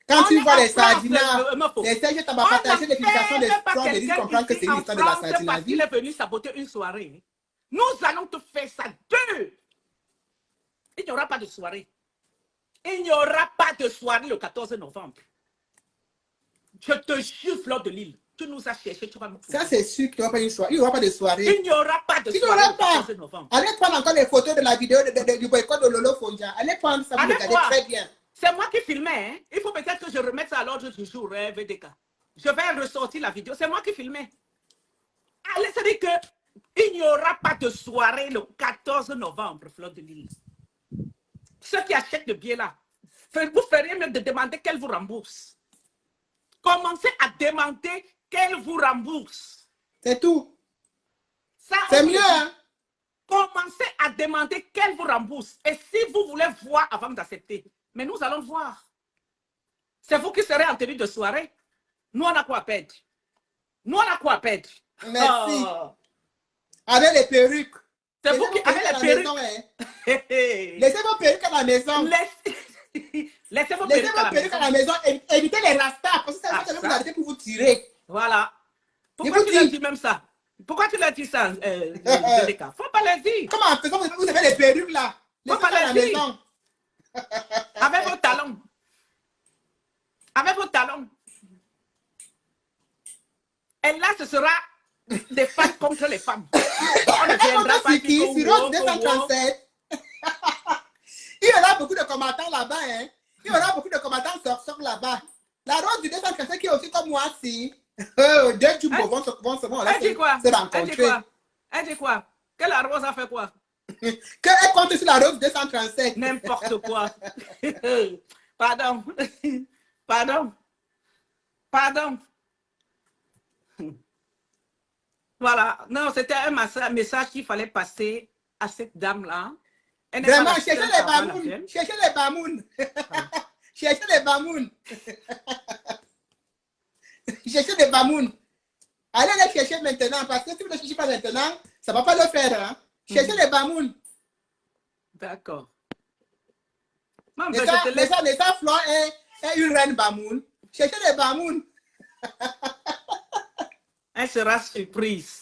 Quand tu vois les sardinats, les Serge Tabac partager les publications des fraudes, ils comprennent que c'est une histoire de la sardinavie. Parce qu'il est venu saboter une soirée. Nous allons te faire ça 2. Il n'y aura pas de soirée. Il n'y aura pas de soirée le 14 novembre. Je te jure, Fleur de Lille. Tu nous as cherché, tu vas nous trouver. Ça, c'est sûr qu'il n'y aura pas une soirée. Il n'y aura pas de soirée. Il n'y aura pas de soirée le 14 novembre. Allez prendre encore les photos de la vidéo du boycott de Lolo Fonja. Allez prendre ça, vous regardez très bien. C'est moi qui filmais. Hein? Il faut peut-être que je remette ça à l'ordre du jour, hein, VDK. Je vais ressortir la vidéo. C'est moi qui filmais. Allez, ça dit qu'il n'y aura pas de soirée le 14 novembre, Fleur de Lille. Ceux qui achètent le billet là, vous feriez mieux de demander qu'elle vous rembourse. Commencez à demander qu'elle vous rembourse. C'est tout. C'est mieux, hein? Commencez à demander qu'elle vous rembourse. Et si vous voulez voir avant d'accepter, mais nous allons voir. C'est vous qui serez en tenue de soirée. Nous, on a quoi perdre. Nous, on a quoi perdre. Merci. Avec les perruques. C'est vous qui avez les perruques. Laissez vos perruques à la maison. Laissez vos perruques à la maison. Évitez les rastas. Parce que ça va vous arrêter pour vous tirer. Voilà. Pourquoi tu leur dis même ça? Pourquoi tu leur dis ça, faut pas le dire. Comment en faisant, vous avez les perruques là? Faut pas à la maison. Avec vos talons. Avec vos talons. Et là, ce sera des femmes contre les femmes. On ne viendra pas ici. Sur Rose 237. Il y aura beaucoup de combattants là-bas. Hein? Il y aura beaucoup de combattants sortent là-bas. La Rose du 237 qui est aussi comme moi, si. Deux jumbo vont se rencontrer. Elle dit quoi? Que la Rose a fait quoi? Qu'elle compte sur la Rose 237. N'importe quoi. Pardon. Pardon. Pardon. Voilà. Non, c'était un message qu'il fallait passer à cette dame-là. Vraiment, cherchez les bamounes. Cherchez les bamounes. Cherchez les bamounes. Cherchez des bamounes. Allez les chercher maintenant, parce que si vous ne cherchez pas maintenant, ça ne va pas le faire. Hein? Cherchez les bamounes. D'accord. Mais je te laisse. Nessa Flore est une reine Bamoun. Cherchez les Bamoun. Elle sera surprise.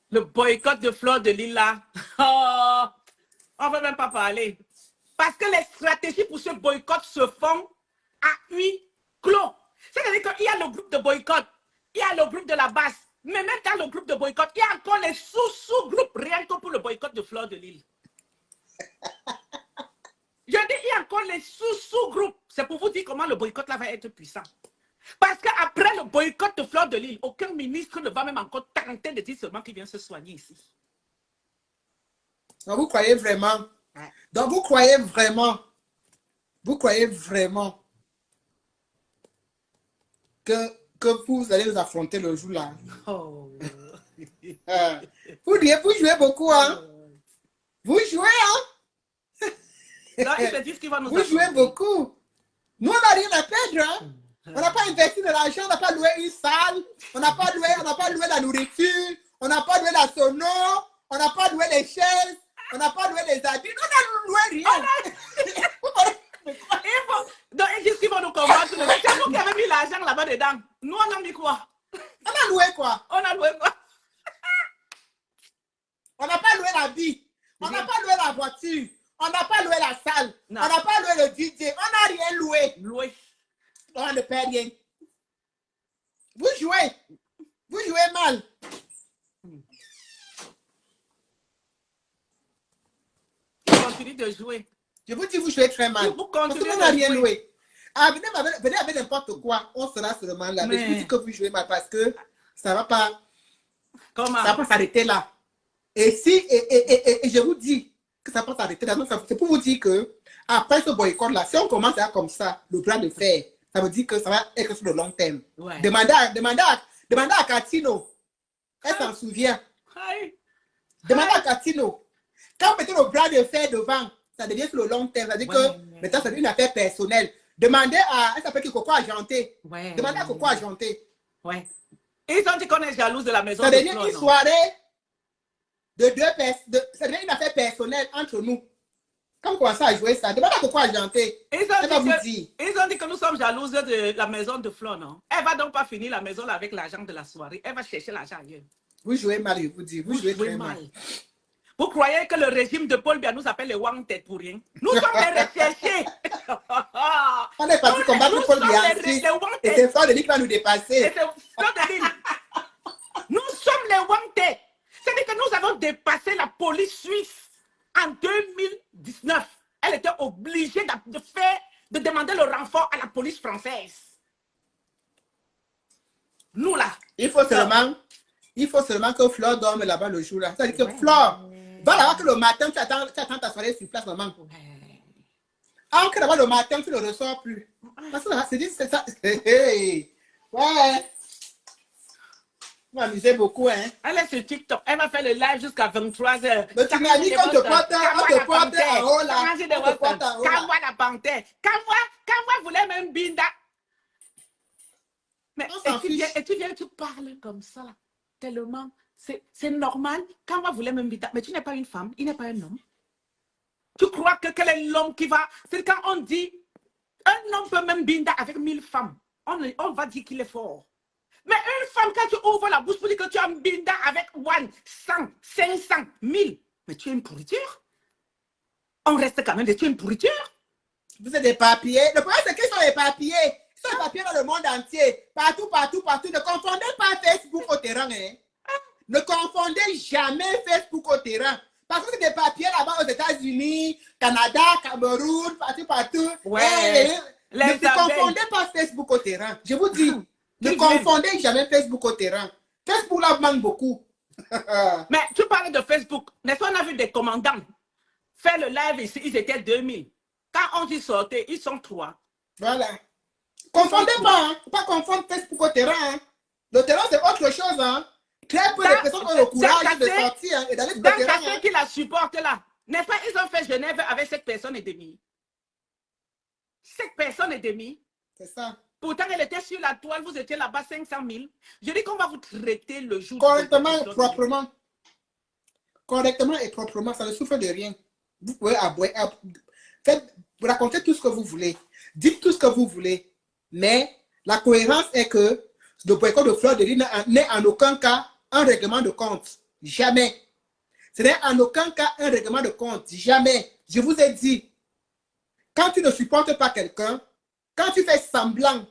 Le boycott de Fleur de Lille là. Oh, on ne veut même pas parler. Parce que les stratégies pour ce boycott se font à huis clos. C'est-à-dire qu'il y a le groupe de boycott, il y a le groupe de la base. Mais même dans le groupe de boycott, il y a encore les sous-groupes rien que pour le boycott de Fleur de Lille. Je dis, il y a encore les sous-groupes. C'est pour vous dire comment le boycott là va être puissant. Parce qu'après le boycott de Fleur de Lille, aucun ministre ne va même encore tenter de dire seulement qu'il vient se soigner ici. Donc vous croyez vraiment? Ouais. Donc vous croyez vraiment? Vous croyez vraiment que vous allez nous affronter le jour là? Oh. Vous jouez beaucoup, hein? Vous jouez, hein? Non, ils se disent qu'ils vont nous Vous jouez affronter. beaucoup. Nous, on n'a rien à perdre, hein? On n'a pas investi de l'argent, on n'a pas loué une salle, on n'a pas loué la nourriture, on n'a pas loué la sono, on n'a pas loué les chaises, on n'a pas loué les habits, on n'a loué rien. Donc, ils disent qu'ils vont nous combattre. C'est nous qui avons mis l'argent là-bas dedans. Nous, on a mis quoi? On a loué quoi? On a loué quoi? On n'a pas loué la vie, on n'a pas loué la voiture, on n'a pas loué la salle, Non. on n'a pas loué le DJ, on n'a rien loué. Loué. On ne perd rien. Vous jouez mal. Continue de jouer. Je vous dis, vous jouez très mal. Vous Parce continuez qu'on n'a de rien jouer. loué. Ah, venez avec n'importe quoi, on sera seulement là. Mais je vous dis que vous jouez mal parce que ça ne va pas, Comment? ça va pas s'arrêter là. Et si, et je vous dis que ça ne va pas s'arrêter là. Donc, c'est pour vous dire que après ce boycott là, si on commence à comme ça, le bras de fer, ça veut dire que ça va être sur le long terme. Ouais. Demandez à Catino. Elle s'en souvient. Aïe. Demandez à Catino. Quand vous mettez le bras de fer devant, ça devient sur le long terme. Ça veut dire que maintenant, c'est une affaire personnelle. Demandez à... Elle s'appelle Coco Argenté. Ouais. Demandez à Coco Argenté. Ouais. Ils ont dit qu'on est jalouse de la maison Ça de devient Flo, une non? soirée de deux personnes. Ça devient une affaire personnelle entre nous. Quand vous commencez à jouer ça, demandez à Coco Argenté. Ils Elle va ont, vous dit dire. ils ont dit que nous sommes jalouses de la maison de Flo, non? Elle va donc pas finir la maison là avec l'argent de la soirée. Elle va chercher l'argent ailleurs. Vous jouez mal, je vous dis. Vous jouez très mal. Vous croyez que le régime de Paul Biya nous appelle les Wang-Tet pour rien? Nous sommes les recherchés. On est parti combattre Paul Biya. Et c'est Fleur de Lille qui va nous dépasser. Nous sommes les Wang-Tet. C'est-à-dire que nous avons dépassé la police suisse en 2019. Elle était obligée de demander le renfort à la police française. Nous là. Il faut seulement que Fleur dorme là-bas le jour là. C'est-à-dire que Fleur, va là-bas que le matin, tu attends ta soirée sur place, maman. Alors que là-bas le matin, tu ne le ressors plus. Parce que là, c'est ça. Hey. Ouais. Tu m'amuser beaucoup, hein. Elle est sur TikTok. Elle va faire le live jusqu'à 23h. Mais tu m'as dit qu'on te porte en haut là. On te porte en haut là. Quand la panthère. Quand moi voulais même Binda. Mais tu viens, tu parles comme ça là. Tellement. C'est normal. Quand moi voulais même Binda. Mais tu n'es pas une femme. Il n'est pas un homme. Tu crois que quel est l'homme qui va. C'est quand on dit un homme peut même Binda avec 1000 femmes. On va dire qu'il est fort. Mais une femme, quand tu ouvres la bouche pour dire que tu as un binda avec 100, 500, 1000, mais tu es une pourriture. On reste quand même tu es une pourriture. Vous êtes des papiers. Le problème, c'est qu'ils sont des papiers. Ils sont des papiers dans le monde entier. Partout. Ne confondez pas Facebook au terrain. Hein. Ne confondez jamais Facebook au terrain. Parce que c'est des papiers là-bas aux États-Unis, Canada, Cameroun, partout. Ouais. Ne confondez pas Facebook au terrain. Je vous dis. Ne confondez jamais Facebook au terrain. Facebook là manque beaucoup. Mais tu parles de Facebook. N'est-ce pas, on a vu des commandants faire le live ici, ils étaient 2000. Quand on dit sortir, ils sont 3. Voilà. Confondez pas, hein. Faut pas confondre Facebook au terrain. Hein. Le terrain, c'est autre chose. Hein. Très peu de personnes ont le courage de sortir hein, et d'aller sur le terrain. Dans ceux qui la supportent là, n'est-ce pas, ils ont fait Genève avec 7 personnes et demie. 7 personnes et demie. C'est ça. Pourtant, elle était sur la toile, vous étiez là-bas 500 000. Je dis qu'on va vous traiter le jour. Correctement et proprement. Correctement et proprement, ça ne souffre de rien. Vous pouvez Vous racontez tout ce que vous voulez. Dites tout ce que vous voulez. Mais la cohérence est que le boycott de Fleur de Lys n'est en aucun cas un règlement de compte. Jamais. Ce n'est en aucun cas un règlement de compte. Jamais. Je vous ai dit, quand tu ne supportes pas quelqu'un, quand tu fais semblant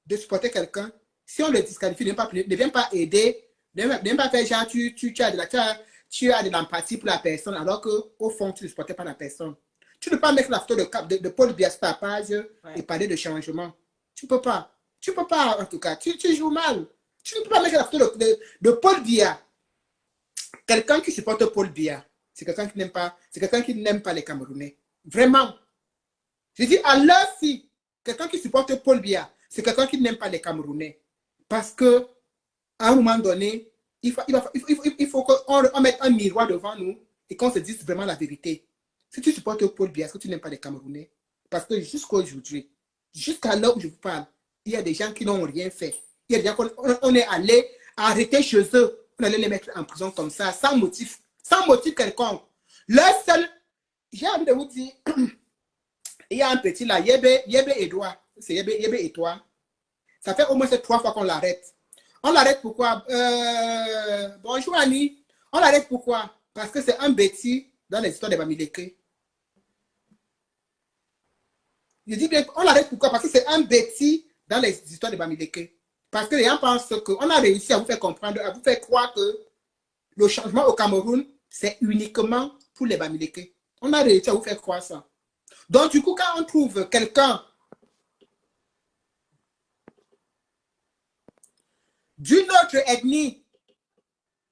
de supporter quelqu'un, si on le disqualifie, ne viens pas aider, ne viens pas faire genre, tu as de l'empathie pour la personne, alors qu'au fond, tu ne supportais pas la personne. Tu ne peux pas mettre la photo de Paul Biya sur ta page et parler de changement. Tu ne peux pas. Tu ne peux pas, en tout cas. Tu joues mal. Tu ne peux pas mettre la photo de Paul Biya. Quelqu'un qui supporte Paul Biya, c'est quelqu'un qui n'aime pas les Camerounais. Vraiment. Je dis à l'heure-ci, quelqu'un qui supporte Paul Biya, c'est quelqu'un qui n'aime pas les Camerounais. Parce que à un moment donné, il faut qu'on mette un miroir devant nous et qu'on se dise vraiment la vérité. Si tu supportes Paul Biya, est-ce que tu n'aimes pas les Camerounais? Parce que jusqu'à aujourd'hui, jusqu'à l'heure où je vous parle, il y a des gens qui n'ont rien fait. Il y a des gens qu'on est allé arrêter chez eux. On allait les mettre en prison comme ça, sans motif quelconque. Le seul, j'ai envie de vous dire, il y a un petit là, Yébé Edouard. C'est Yébé Edouard. Ça fait au moins 3 fois qu'on l'arrête. On l'arrête pourquoi? Bonjour Annie. On l'arrête pourquoi? Parce que c'est un bêtis dans les histoires de Bamileke. Je dis bien, on l'arrête pourquoi? Parce que c'est un bêtis dans les histoires de Bamileke. Parce que les gens pensent qu'on a réussi à vous faire comprendre, à vous faire croire que le changement au Cameroun, c'est uniquement pour les Bamileke. On a réussi à vous faire croire ça. Donc, du coup, quand on trouve quelqu'un d'une autre ethnie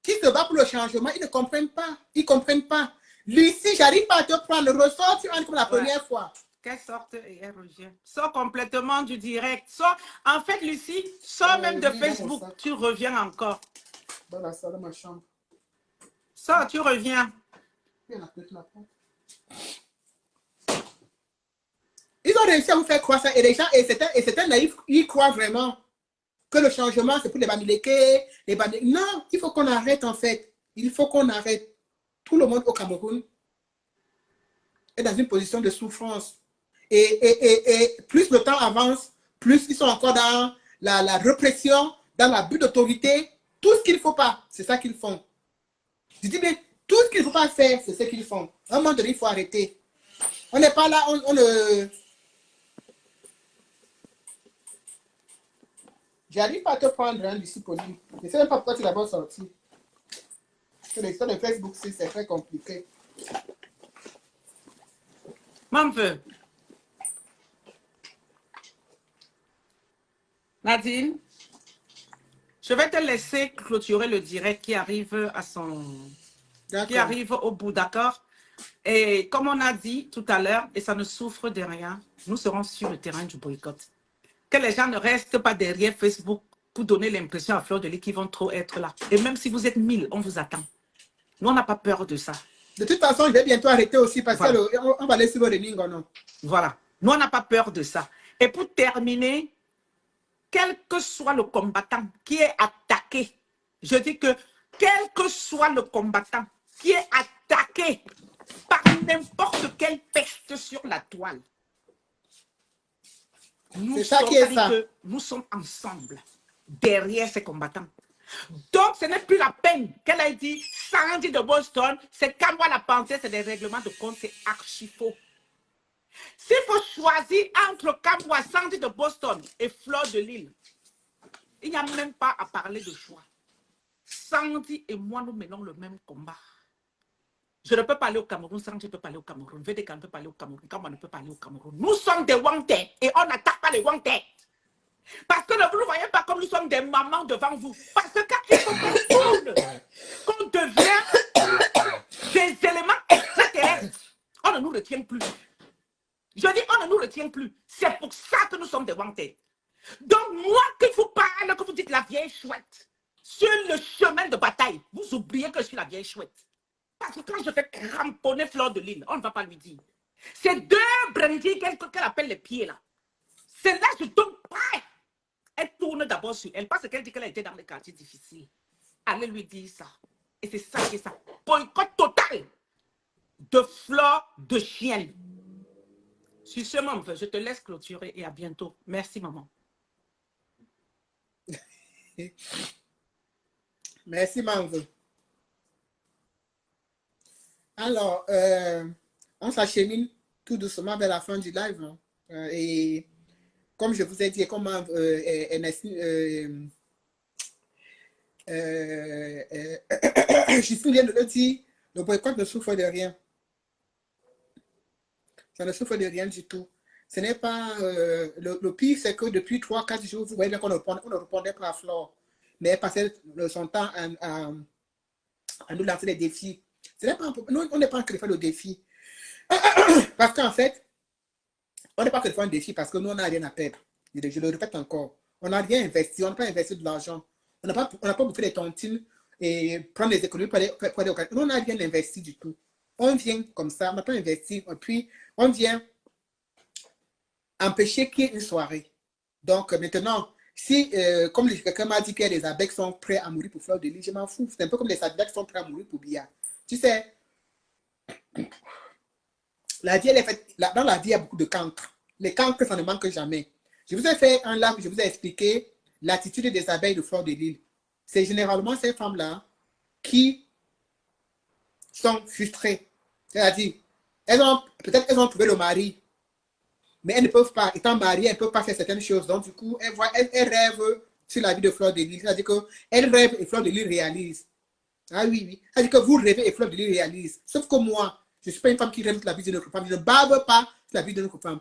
qui se bat pour le changement, ils ne comprennent pas. Ils ne comprennent pas. Lucie, j'arrive pas à te prendre. Ressort, tu entres comme la première fois. Qu'elle sorte et elle revient. Sors complètement du direct. Sors. En fait, Lucie, sors même de Facebook. Tu reviens encore. Dans la salle de ma chambre. Sors, tu reviens. Ils ont réussi à vous faire croire ça. Et les gens, et c'était naïf, ils croient vraiment que le changement, c'est pour les Bamileke, Non, il faut qu'on arrête en fait. Il faut qu'on arrête. Tout le monde au Cameroun est dans une position de souffrance. Et plus le temps avance, plus ils sont encore dans la répression, dans l'abus d'autorité. Tout ce qu'il ne faut pas, c'est ça qu'ils font. Je dis bien, tout ce qu'il ne faut pas faire, c'est ce qu'ils font. À un moment donné, il faut arrêter. On n'est pas là, on ne... J'arrive pas à te prendre, hein, Lucie Poli. Je ne sais même pas pourquoi tu l'as pas sorti. Sur les histoires de Facebook, c'est très compliqué. Mon peu. Nadine, je vais te laisser clôturer le direct qui arrive à qui arrive au bout, d'accord? Et comme on a dit tout à l'heure, et ça ne souffre de rien, nous serons sur le terrain du boycott. Que les gens ne restent pas derrière Facebook pour donner l'impression à Fleur de Lys qu'ils vont trop être là. Et même si vous êtes 1000, on vous attend. Nous, on n'a pas peur de ça. De toute façon, je vais bientôt arrêter aussi parce qu'on va laisser le running ou non. Voilà. Nous, on n'a pas peur de ça. Et pour terminer, quel que soit le combattant qui est attaqué, je dis que quel que soit le combattant qui est attaqué par n'importe quelle peste sur la toile, nous sommes ensemble derrière ces combattants. Donc, ce n'est plus la peine qu'elle a dit Sandy de Boston, c'est qu'à moi la pensée, c'est des règlements de compte, c'est archi faux. S'il faut choisir entre Kamwa, Sandy de Boston et Fleur de Lys, il n'y a même pas à parler de choix. Sandy et moi, nous menons le même combat. Je ne peux pas aller au Cameroun, Sandy ne peut pas aller au Cameroun, VDK ne peut pas aller au Cameroun, Kamwa ne peut pas aller au Cameroun. Nous sommes des wanted et on n'attaque pas les wanted. Parce que vous ne voyez pas comme nous sommes des mamans devant vous. Parce que quand il faut qu'on devient des éléments extraterrestres, on ne nous retient plus. Je dis, on ne nous retient plus. C'est pour ça que nous sommes des wanted. Donc, moi, qu'il vous parle, que vous dites la vieille chouette, sur le chemin de bataille, vous oubliez que je suis la vieille chouette. Parce que quand je fais cramponner Fleur de Lys, on ne va pas lui dire. C'est 2 brindilles qu'elle appelle les pieds là. C'est là que je tombe prêt. Elle tourne d'abord sur elle parce qu'elle dit qu'elle a été dans les quartiers difficiles. Allez lui dire ça. Et c'est ça qui est ça. Boycott total de Fleur de chienne. Sur ce, maman, je te laisse clôturer et à bientôt. Merci, maman. Merci, maman. Alors, on s'achemine tout doucement vers la fin du live. Hein. Et comme je vous ai dit, comme Justine vient de le dire, le boycott ne souffre de rien. Ça ne souffre de rien du tout. Ce n'est pas... le pire, c'est que depuis 3-4 jours, vous voyez bien qu'on ne répondait pas à Flore. Mais elle passait son temps à nous lancer des défis. Nous, on n'est pas en train de faire le défi. Parce qu'en fait, on n'est pas en train de faire un défi parce que nous, on n'a rien à perdre. Je le répète encore. On n'a rien investi. On n'a pas investi de l'argent. On n'a pas bouffé des tontines et prendre des économies pour aller nous, on n'a rien investi du tout. On vient comme ça, on n'a pas investi. Et puis, on vient empêcher qu'il y ait une soirée. Donc, maintenant, si, comme quelqu'un m'a dit que les abeilles sont prêts à mourir pour Fleur de Lys, je m'en fous. C'est un peu comme les abeilles sont prêts à mourir pour Bia. Tu sais, la vie, elle est faite, dans la vie, il y a beaucoup de cancres. Les cancres, ça ne manque jamais. Je vous ai fait un live, je vous ai expliqué l'attitude des abeilles de Fleur de Lys. C'est généralement ces femmes-là qui sont frustrées. C'est-à-dire, peut-être qu'elles ont trouvé le mari, mais elles ne peuvent pas, étant mariées, elles ne peuvent pas faire certaines choses. Donc, du coup, elles rêvent sur la vie de Fleur de Lys. C'est-à-dire qu'elles rêvent et Fleur de Lys réalise. Ah oui, oui. C'est-à-dire que vous rêvez et Fleur de Lys réalise. Sauf que moi, je ne suis pas une femme qui rêve sur la vie de notre femme. Je ne bave pas sur la vie de notre femme.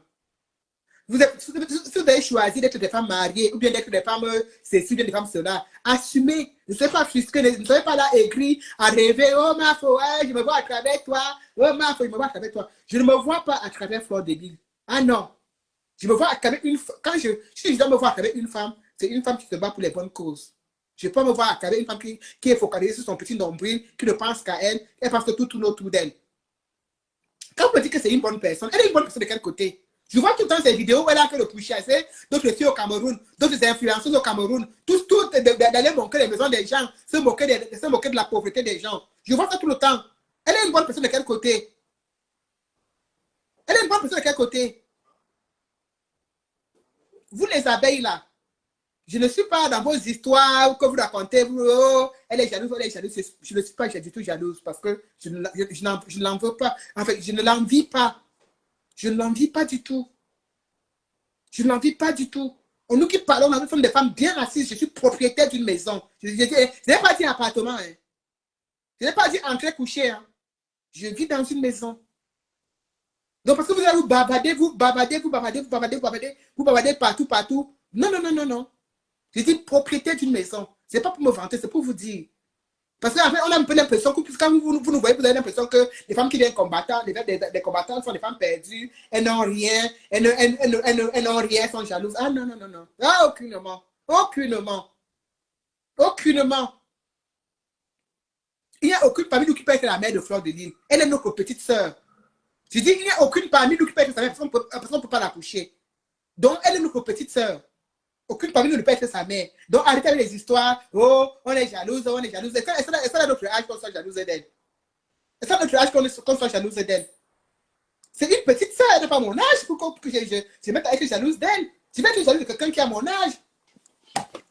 Si vous avez choisi d'être des femmes mariées ou bien d'être des femmes ceci, des femmes cela, assumez. Ne soyez pas frustrés, ne soyez pas là écrit à rêver. Oh ma foi, je me vois à travers toi. Oh ma foi, je me vois à travers toi. Je ne me vois pas à travers Fleur de Lys. Ah non. Je me vois avec une femme. Si je dois me voir avec une femme, c'est une femme qui se bat pour les bonnes causes. Je ne peux pas me voir avec une femme qui est focalisée sur son petit nombril, qui ne pense qu'à elle, elle pense que tout tourne autour d'elle. Quand on me dit que c'est une bonne personne, elle est une bonne personne de quel côté? Je vois tout le temps ces vidéos où elle a fait le push-chassé, d'autres filles au Cameroun, d'autres influenceuses au Cameroun, tous d'aller moquer les maisons des gens, se moquer de la pauvreté des gens. Je vois ça tout le temps. Elle est une bonne personne de quel côté? Elle est une bonne personne de quel côté? Vous les abeilles là, je ne suis pas dans vos histoires que vous racontez, oh, elle est jalouse, elle est jalouse. Je ne suis pas du tout jalouse parce que je ne l'en veux pas. En fait, je ne l'envie pas. Je ne l'envie pas du tout. Je ne l'envie pas du tout. Nous qui parlons, nous sommes des femmes bien assises. Je suis propriétaire d'une maison. Je n'ai pas dit appartement. Hein. Je n'ai pas dit entrer coucher. Hein. Je vis dans une maison. Donc, parce que vous allez vous bavardez partout. Non. Je dis propriétaire d'une maison. Ce n'est pas pour me vanter, c'est pour vous dire. Parce qu'après, on a un peu l'impression que quand vous nous voyez, vous avez l'impression que les femmes qui viennent combattre, les combattants sont des femmes perdues, elles n'ont rien, elles n'ont rien, elles sont jalouses. Ah non. Ah, aucunement. Il n'y a aucune parmi nous qui peut être la mère de Fleur de Lys. Elle est notre petite sœur. Je dis, il n'y a aucune parmi nous qui peut être sa mère, parce qu'on ne peut pas la coucher. Donc, elle est notre petite sœur. Aucune parmi nous ne peut être sa mère. Donc, arrêtez avec les histoires. Oh, on est jalouse. Est-ce à notre âge qu'on soit jalouse d'elle? Est-ce à notre âge qu'on soit jalouse d'elle? C'est une petite sœur, elle n'est pas mon âge. Pourquoi que je mette à être jalouse d'elle? Je vais être jalouse de quelqu'un qui a mon âge.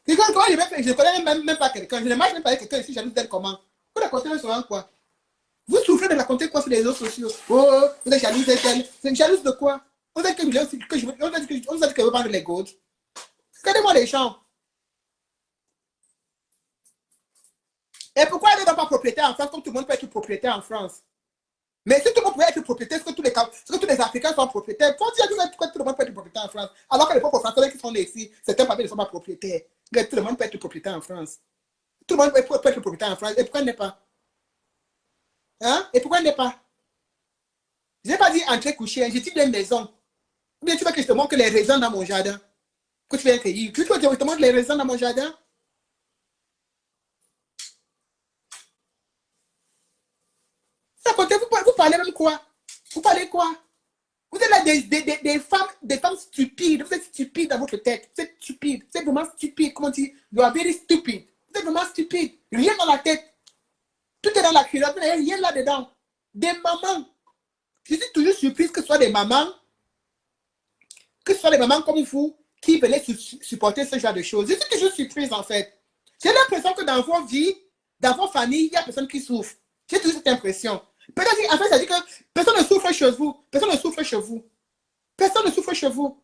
Je ne connais même pas quelqu'un. Je ne marche même pas avec quelqu'un. Je suis jalouse d'elle comment? Vous la comptez sur quoi? Vous souffrez de la compter quoi sur les réseaux sociaux? Oh, vous êtes jalouse d'elle. C'est jalouse de quoi? On a dit que je veux vendre les gouttes. Regardez-moi les gens. Et pourquoi elle n'est pas propriétaire en France comme tout le monde peut être propriétaire en France? Mais si tout le monde peut être propriétaire, est-ce que tous les Africains sont propriétaires? Pourquoi tout le monde peut être propriétaire en France? Alors que les pauvres Français qui sont nés ici, certains papiers ne sont pas propriétaires. Tout le monde peut être propriétaire en France. Tout le monde peut être propriétaire en France. Et pourquoi elle n'est pas? Hein? Et pourquoi elle n'est pas? Je n'ai pas dit entrer coucher, j'ai dit des maisons. Ou bien tu veux que je te montre les raisins dans mon jardin? Que tu viens cueillir. Tu veux que je te montre les raisins dans mon jardin? Vous parlez même quoi? Vous parlez quoi? Vous êtes là des femmes stupides. Vous êtes stupides dans votre tête. Vous êtes stupide. Vous êtes vraiment stupide. Comment dire? You are very stupid. Vous êtes vraiment stupide. Rien dans la tête. Tout est dans la culotte. Vous n'avez rien là-dedans. Des mamans. Je suis toujours surprise que ce soit des mamans que ce soit les mamans comme vous qui venaient supporter ce genre de choses. Je suis toujours surprise en fait. J'ai l'impression que dans vos vies, dans vos familles, il y a personne qui souffre. J'ai toujours cette impression. Peut-être, en fait, ça dit que personne ne souffre chez vous. Personne ne souffre chez vous. Personne ne souffre chez vous.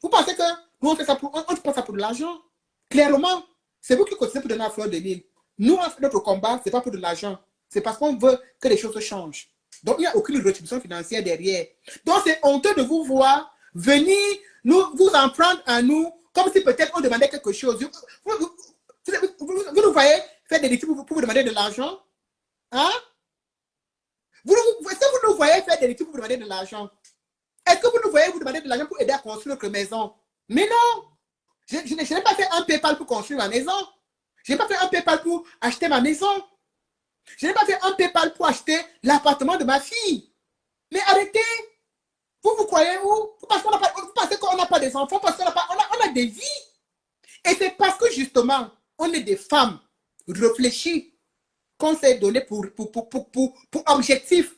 Vous pensez que nous, on fait ça pour de l'argent? Clairement, c'est vous qui continuez pour donner la fleur de l'île. Nous, on fait notre combat, ce n'est pas pour de l'argent. C'est parce qu'on veut que les choses changent. Donc, il n'y a aucune rétribution financière derrière. Donc, c'est honteux de vous voir venir vous en prendre à nous comme si peut-être on demandait quelque chose. Vous nous voyez faire des litiges pour vous demander de l'argent? Hein? Est-ce que vous nous voyez faire des litiges pour vous demander de l'argent? Est-ce que vous nous voyez vous demander de l'argent pour aider à construire notre maison? Mais non! Je n'ai pas fait un PayPal pour construire ma maison. Je n'ai pas fait un PayPal pour acheter ma maison. Je n'ai pas fait un PayPal pour acheter l'appartement de ma fille. Mais arrêtez! Vous croyez où? Vous pensez qu'on n'a pas des enfants, parce qu'on a des vies. Et c'est parce que justement, on est des femmes réfléchies qu'on s'est donné pour objectif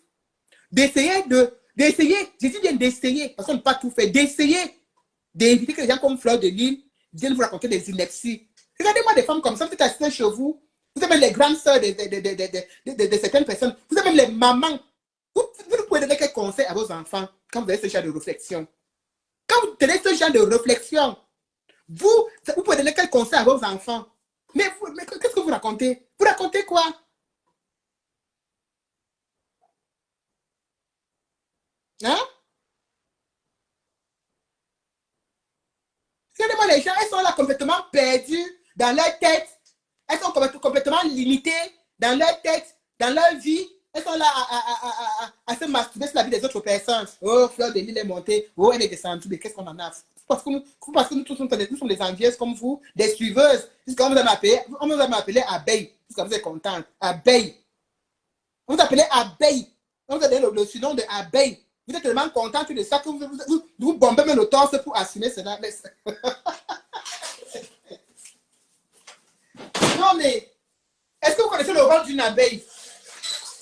d'essayer, je dis bien d'essayer, parce qu'on n'a pas tout fait, d'essayer d'éviter que les gens comme Fleur de Lille viennent vous raconter des inepties. Regardez-moi des femmes comme ça, vous êtes assis chez vous, vous avez les grandes sœurs de certaines personnes, vous avez même les mamans. Vous pouvez donner quelques conseils à vos enfants quand vous avez ce genre de réflexion. Quand vous tenez ce genre de réflexion, vous pouvez donner quelques conseils à vos enfants. Mais qu'est-ce que vous racontez? Vous racontez quoi? Hein? Regardez-moi les gens, elles sont là complètement perdues dans leur tête. Elles sont complètement limitées dans leur tête, dans leur vie. Elles sont là à se masturber sur la vie des autres personnes. Oh, Fleur de Lille est montée. Oh, elle est descendue. Mais qu'est-ce qu'on en a? Parce que nous tous sommes des envieuses comme vous, des suiveuses. Jusqu'à on vous a appelé abeille. Jusqu'à vous êtes contente. Abeille. On vous appelez abeille. On vous a donné le surnom de abeille. Vous êtes tellement contente de ça que vous bombez même le torse pour assumer cela. Non, mais est-ce que vous connaissez le rôle d'une abeille?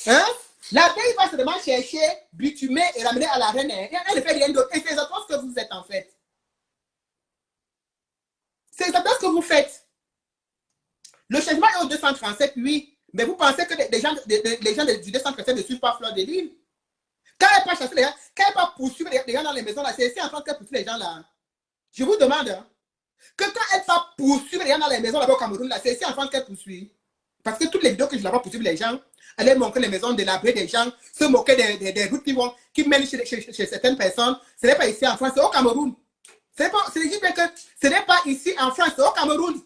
Hein? L'abeille va seulement chercher, bitumer et ramener à la reine. Elle ne fait rien d'autre. Et c'est exactement ce que vous êtes en fait. C'est exactement ce que vous faites. Le changement est au 237, oui. Mais vous pensez que les gens du 237 ne suivent pas Fleur de Lille? Quand elle pas chasser les gens, quand elle pas poursuivre les gens dans les maisons, là, c'est ici en France qu'elle poursuit les gens là. Je vous demande hein, que quand elle pas poursuivre les gens dans les maisons là-bas au Cameroun, là, c'est ici en France qu'elle poursuit. Parce que toutes les vidéos que je la vois poursuivre les gens, aller montrer les maisons délabrées des gens, se moquer des routes qui mènent chez certaines personnes, ce n'est pas ici en France, c'est au Cameroun. Ce n'est pas ici en France, c'est au Cameroun.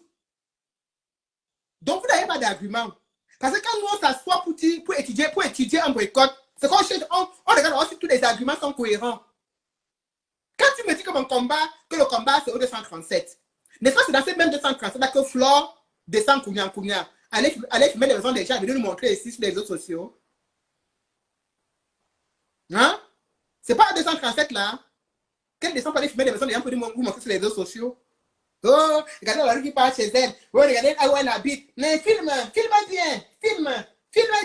Donc vous n'avez pas d'argument. Parce que quand nous on s'assoit pour étudier un boycott, c'est qu'on regarde aussi tous les arguments sont cohérents. Quand tu me dis que le combat c'est au 237, n'est-ce pas c'est dans ce même 237 là que Flore descend Kounia. Allez filmer les maisons des gens et venir nous montrer ici sur les réseaux sociaux. Hein? C'est pas à 237 là. Qu'elle descend pour aller filmer les maisons des gens pour vous montrer sur les réseaux sociaux. Oh, regardez la rue qui part chez elle. Oh, regardez où elle habite. Mais filme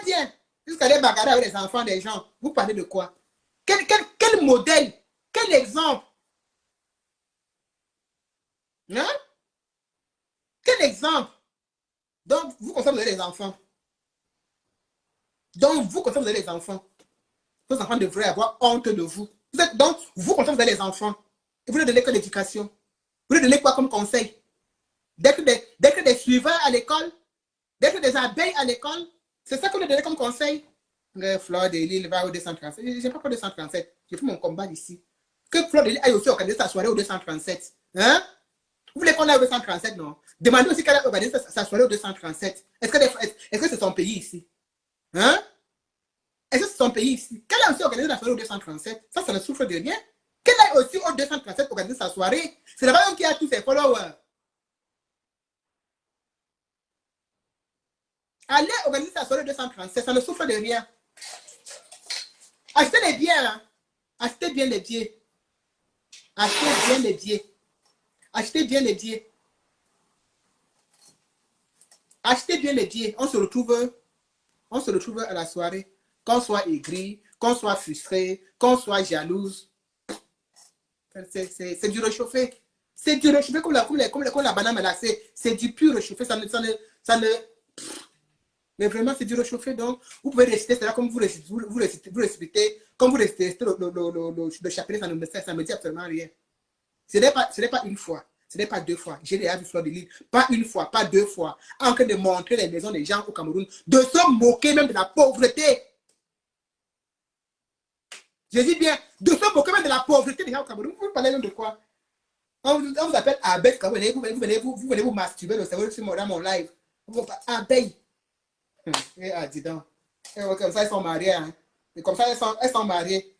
bien. Jusqu'à aller bagarrer avec les enfants des gens. Vous parlez de quoi? Quel modèle? Quel exemple? Hein? Quel exemple? Donc, vous consommez les enfants. Vos enfants devraient avoir honte de vous. Donc, vous consommez les enfants. Et vous ne donnez que l'éducation. Vous ne donnez quoi comme conseil? Dès que des suiveurs à l'école, dès que des abeilles à l'école, c'est ça que vous donnez comme conseil? Fleur de Lille va au 237. Je n'ai pas peur de 237. J'ai fait mon combat ici. Que Fleur de Lille aille aussi organiser sa soirée au 237. Hein? Vous voulez qu'on aille au 237, non? Demandez aussi qu'elle organise sa soirée au 237. Est-ce que c'est son pays ici? Hein? Est-ce que c'est son pays ici? Qu'elle a aussi organisé la soirée au 237. Ça ne souffre de rien. Qu'elle aille aussi au 237 organiser sa soirée. C'est là-bas même qui a tous ses followers. Allez organiser sa soirée 237, ça ne souffre de rien. Achetez les billets. Hein. Achetez bien les billets. Achetez bien les billets. Achetez bien les billets. Achetez bien les billets. On se retrouve à la soirée. Qu'on soit aigri, qu'on soit frustré, qu'on soit jalouse. C'est du réchauffé. C'est du réchauffé comme la banane là. C'est du pur réchauffé. Ça ne... Mais vraiment, c'est du réchauffé. Donc, vous pouvez réciter cela comme vous récitez, comme vous récitez le chapelet, ça ne me dit absolument rien. Ce n'est pas une fois. Ce n'est pas deux fois. J'ai déjà vu Fleur de Lys. Pas une fois, pas deux fois. En train de montrer les maisons des gens au Cameroun. De se moquer même de la pauvreté. Je dis bien, de se moquer même de la pauvreté des gens au Cameroun. Vous parlez de quoi? On vous appelle abeille quand vous venez vous masturber le cerveau dans mon live. Abeille. Dis donc. Comme ça, ils sont mariés. Hein. Et comme ça, elles sont mariées.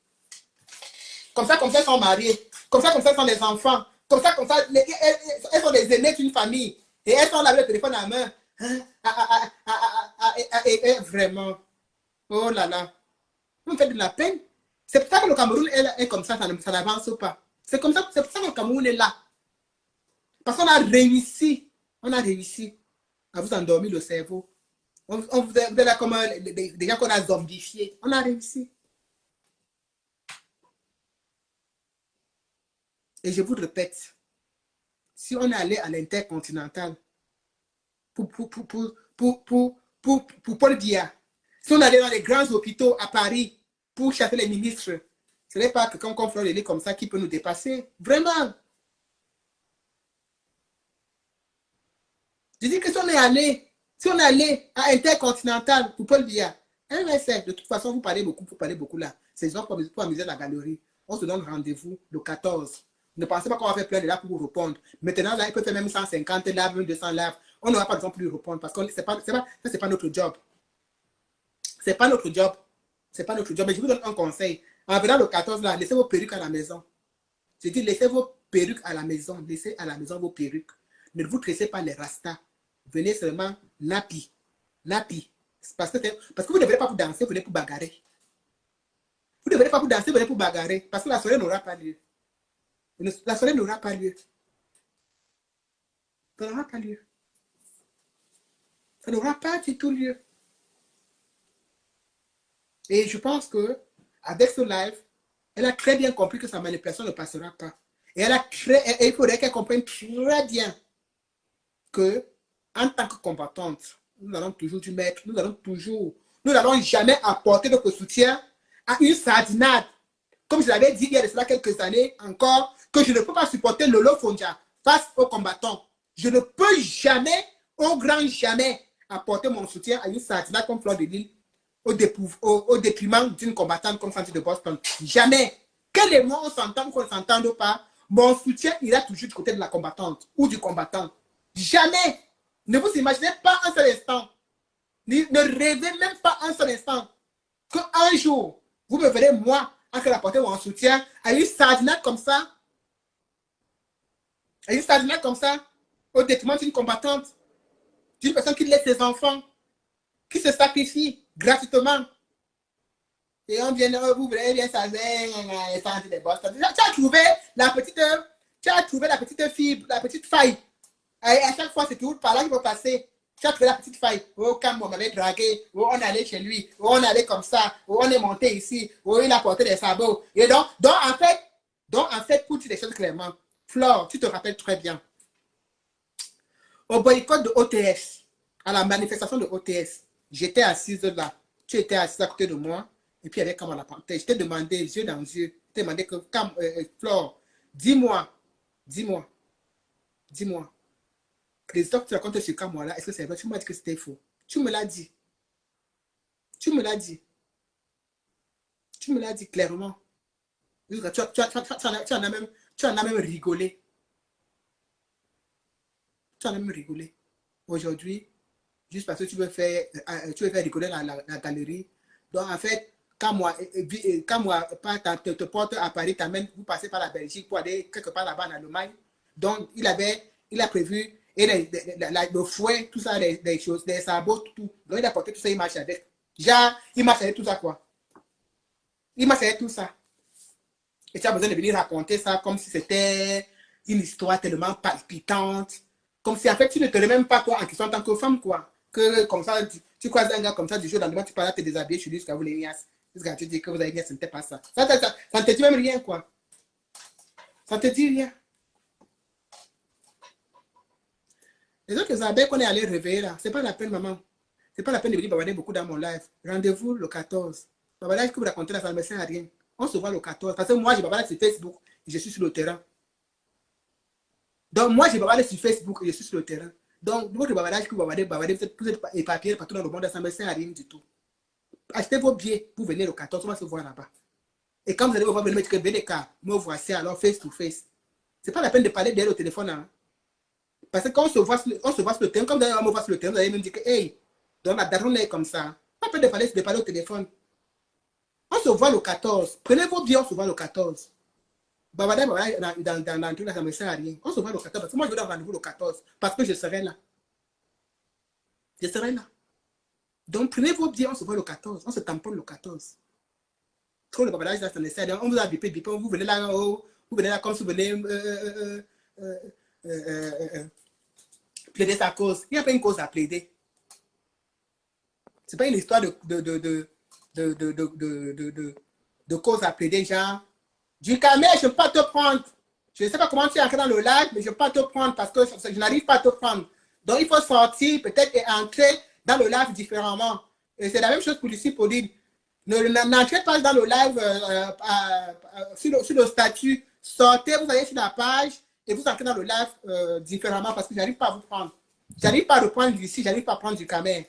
Comme ça, elles sont mariées. Comme ça, elles sont les enfants. Comme ça, elles sont les aînées d'une famille. Et elles sont là avec le téléphone à la main. Vraiment. Oh là là. Vous me faites de la peine. C'est pour ça que le Cameroun est comme ça n'avance pas. C'est pour ça que le Cameroun est là. Parce qu'on a réussi. On a réussi à vous endormir le cerveau. On vous est là comme des gens qu'on a zombifiés. On a réussi. Et je vous répète, si on allait à l'intercontinental pour Paul Biya, si on allait dans les grands hôpitaux à Paris pour chasser les ministres, ce n'est pas quelqu'un comme Fleur de Lys comme ça qui peut nous dépasser. Vraiment. Je dis que si on est allé à Intercontinental pour Paul Biya, de toute façon, vous parlez beaucoup là. C'est gens pour amuser la galerie. On se donne rendez-vous le 14. Ne pensez pas qu'on va faire plein de là pour vous répondre. Maintenant, là, il peut faire même 150 lives, même 200 lives. On n'aura pas besoin de plus répondre parce que ce n'est pas notre job. C'est pas notre job. C'est pas notre job. Mais je vous donne un conseil. En venant le 14, là, laissez vos perruques à la maison. Je dis, laissez vos perruques à la maison. Laissez à la maison vos perruques. Ne vous tressez pas les rastas. Venez seulement nappy. Parce que vous ne devrez pas vous danser, vous venez pour bagarrer. Vous ne devrez pas vous danser, vous venez pour bagarrer. Parce que la soirée n'aura pas lieu. La soirée n'aura pas lieu. Ça n'aura pas lieu. Ça n'aura pas du tout lieu. Et je pense que avec ce live, elle a très bien compris que sa manipulation ne passera pas. Et il faudrait qu'elle comprenne très bien que, en tant que combattante, nous allons toujours du maître, nous n'allons jamais apporter notre soutien à une sardinade. Comme je l'avais dit il y a de cela quelques années encore, que je ne peux pas supporter Lolo Fondia face aux combattants. Je ne peux jamais, au grand jamais, apporter mon soutien à une sardinade comme Fleur de Lys au détriment d'une combattante comme Sandy de Boston. Jamais. Quel est moi, on s'entend ou qu'on ne s'entende pas, mon soutien ira toujours du côté de la combattante ou du combattant. Jamais. Ne vous imaginez pas un seul instant. Ne rêvez même pas un seul instant qu'un jour, vous me verrez, moi, en train d'apporter mon soutien à une sardinade comme ça. À une sardinade comme ça, au détriment d'une combattante, d'une personne qui laisse ses enfants, qui se sacrifie gratuitement. Et on vient, vous verrez bien ça, Sandy de Boston. Tu as trouvé la petite fille, la petite faille. Et à chaque fois, c'est toujours par là qu'il va passer. Tu as trouvé la petite faille. Oh, quand on m'avait dragué, oh, on allait chez lui, oh, on allait comme ça, oh, on est monté ici, oh, il a porté des sabots. Et donc en fait, pour dire les choses clairement, Flore, tu te rappelles très bien. Au boycott de OTS, à la manifestation de OTS, j'étais assise là. Tu étais assise à côté de moi. Et puis, avec Kamala Panthère, je t'ai demandé, yeux dans les yeux, je t'ai demandé que, Flore, dis-moi, que les histoires que tu racontes sur Kamala, est-ce que c'est vrai? Tu m'as dit que c'était faux. Tu me l'as dit. Tu me l'as dit. Tu me l'as dit clairement. Tu en as même rigolé. Tu en as même rigolé. Aujourd'hui, juste parce que tu veux faire rigoler la galerie. Donc, en fait, quand moi te porte à Paris, vous passez par la Belgique pour aller quelque part là-bas en Allemagne. Donc, il a prévu et le fouet, tout ça, des choses, des sabots, tout. Donc, il a porté tout ça, il marche avec. Genre, il marche avec tout ça, quoi. Il marche avec tout ça. Et tu as besoin de venir raconter ça comme si c'était une histoire tellement palpitante. Comme si, en fait, tu ne te remets même pas toi en question en tant que femme, quoi. Que comme ça, tu croises un gars comme ça du jour au lendemain, tu parles à te déshabiller, tu dis jusqu'à vous les nias. Jusqu'à tu dis que vous avez nias, ce n'était pas ça. Ça ne te dit même rien, quoi. Ça te dit rien. Les autres abeilles qu'on est allé réveiller là, c'est pas la peine, maman. C'est pas la peine de venir bavarder beaucoup dans mon live. Rendez-vous le 14. Bavardage que vous racontez là, ça ne me sert à rien. On se voit le 14. Parce que moi, je bavardé sur Facebook et je suis sur le terrain. Donc, moi, je bavardé sur Facebook et je suis sur le terrain. Donc, votre bavardage que vous bavardez, vous êtes éparpillé partout dans le monde, ça ne me sert à rien du tout. Achetez vos billets, vous venez le 14, on va se voir là-bas. Et quand vous allez me voir, vous allez me dire que venez car, me voici alors face to face. C'est pas la peine de parler derrière au téléphone. Hein. Parce que quand on se voit sur le terrain, comme d'ailleurs on me voit sur le terrain, vous allez me dire que, hey, donc la daronne est comme ça. Pas la peine de parler au téléphone. On se voit le 14. Prenez vos billets, on se voit le 14. Babada, dans le truc là, ça ne me sert à rien. On se voit le 14. Parce que moi, je vais avoir rendez-vous le 14. Parce que je serai là. Je serai là. Donc, prenez vos billets, on se voit le 14. On se tamponne le 14. Trop le babadage, ça ne sert à rien. On vous a bipé, vous venez là en haut. Vous venez là comme si vous venez plaider sa cause. Il n'y a pas une cause à plaider. Ce n'est pas une histoire de cause à plaider, genre. Du camé, je ne peux pas te prendre. Je ne sais pas comment tu es entré dans le live, mais je ne peux pas te prendre parce que je n'arrive pas à te prendre. Donc, il faut sortir, peut-être, et entrer dans le live différemment. Et c'est la même chose pour ici, Pauline. N'entrez pas dans le live sur le statut. Sortez, vous allez sur la page et vous entrez dans le live différemment parce que je n'arrive pas à vous prendre. Je n'arrive pas à reprendre d'ici, je n'arrive pas à prendre du camé.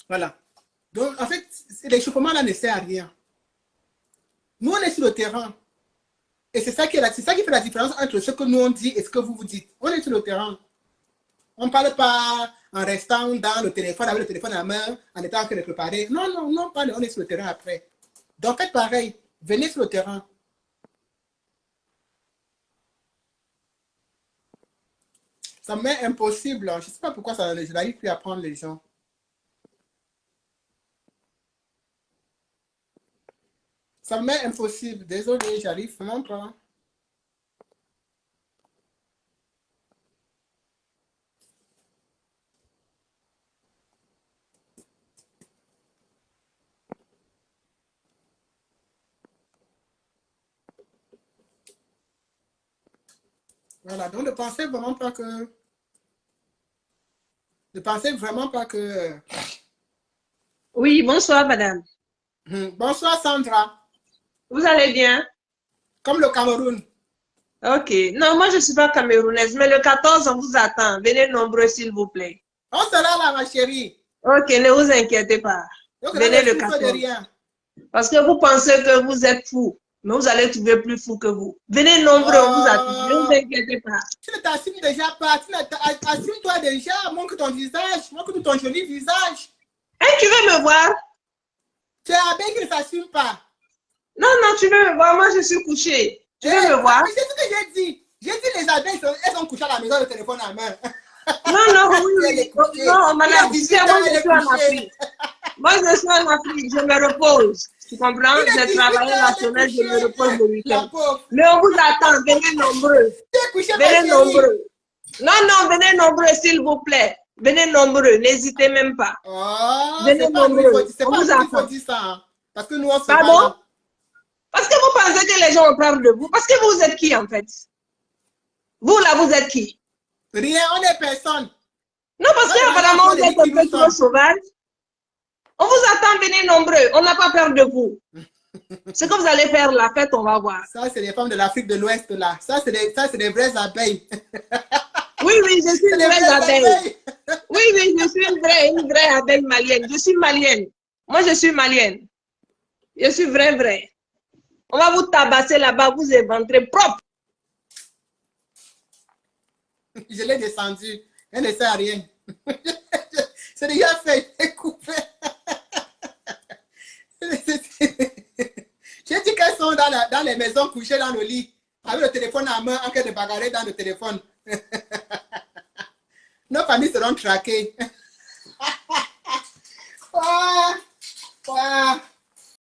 Voilà. Donc, en fait, l'échauffement là ne sert à rien. Nous, on est sur le terrain. Et c'est ça qui fait la différence entre ce que nous on dit et ce que vous dites. On est sur le terrain. On ne parle pas en restant dans le téléphone, avec le téléphone à la main, en étant en train de préparer. Non, non, non, on est sur le terrain après. Donc, faites pareil. Venez sur le terrain. Ça m'est impossible. Je ne sais pas pourquoi je n'arrive plus à prendre les gens. Ça m'est impossible. Désolé, j'arrive vraiment pas. Voilà, donc ne pensez vraiment pas que... Ne pensez vraiment pas que... Oui, bonsoir, madame. Bonsoir, Sandra. Vous allez bien? Comme le Cameroun. Ok. Non, moi, je ne suis pas camerounaise, mais le 14, on vous attend. Venez nombreux, s'il vous plaît. On sera là, ma chérie. Ok, ne vous inquiétez pas. Donc, Venez le 14. Parce que vous pensez que vous êtes fou, mais vous allez trouver plus fou que vous. Venez nombreux, on vous attend. Ne vous inquiétez pas. Tu ne t'assumes déjà pas. Assume-toi déjà. Montre ton visage. Montre ton joli visage. Hein, tu veux me voir? Tu es abeille qui ne s'assume pas. Non, non, tu veux me voir. Moi, je suis couchée. Tu veux me voir? C'est ce que j'ai dit. J'ai dit les abeilles, elles sont couchées à la maison, le téléphone à main. Non, non, oui. Non, madame, moi, je suis en Afrique. Moi, je suis en Afrique. Je me repose. Tu comprends? J'ai travaillé la semaine, je me repose le week-end. Mais on vous attend. Venez nombreux. Venez nombreux. Non, non, venez nombreux, s'il vous plaît. Venez nombreux. N'hésitez même pas. Oh, venez nombreux. C'est pas qu'il faut dire ça. Hein. Parce que nous, on se Pardon? Parce que vous pensez que les gens ont peur de vous. Parce que vous êtes qui, en fait? Vous, là, vous êtes qui? Rien, on est personne. Non, parce que apparemment, vous êtes un peu trop sauvage. On vous attend, venez nombreux. On n'a pas peur de vous. Ce que vous allez faire, la fête, on va voir. Ça, c'est les femmes de l'Afrique de l'Ouest, là. Ça, c'est des vraies abeilles. Oui, oui, je suis une vraie abeille. Oui, oui, je suis une vraie abeille malienne. Je suis malienne. Moi, je suis malienne. Je suis vraie. On va vous tabasser là-bas, vous éventrez propre. Je l'ai descendu. Elle ne sert à rien. C'est déjà fait. C'est coupé. J'ai dit qu'elles sont dans les maisons couchées dans le lit, avec le téléphone à main, en train de bagarrer dans le téléphone. Nos familles seront traquées.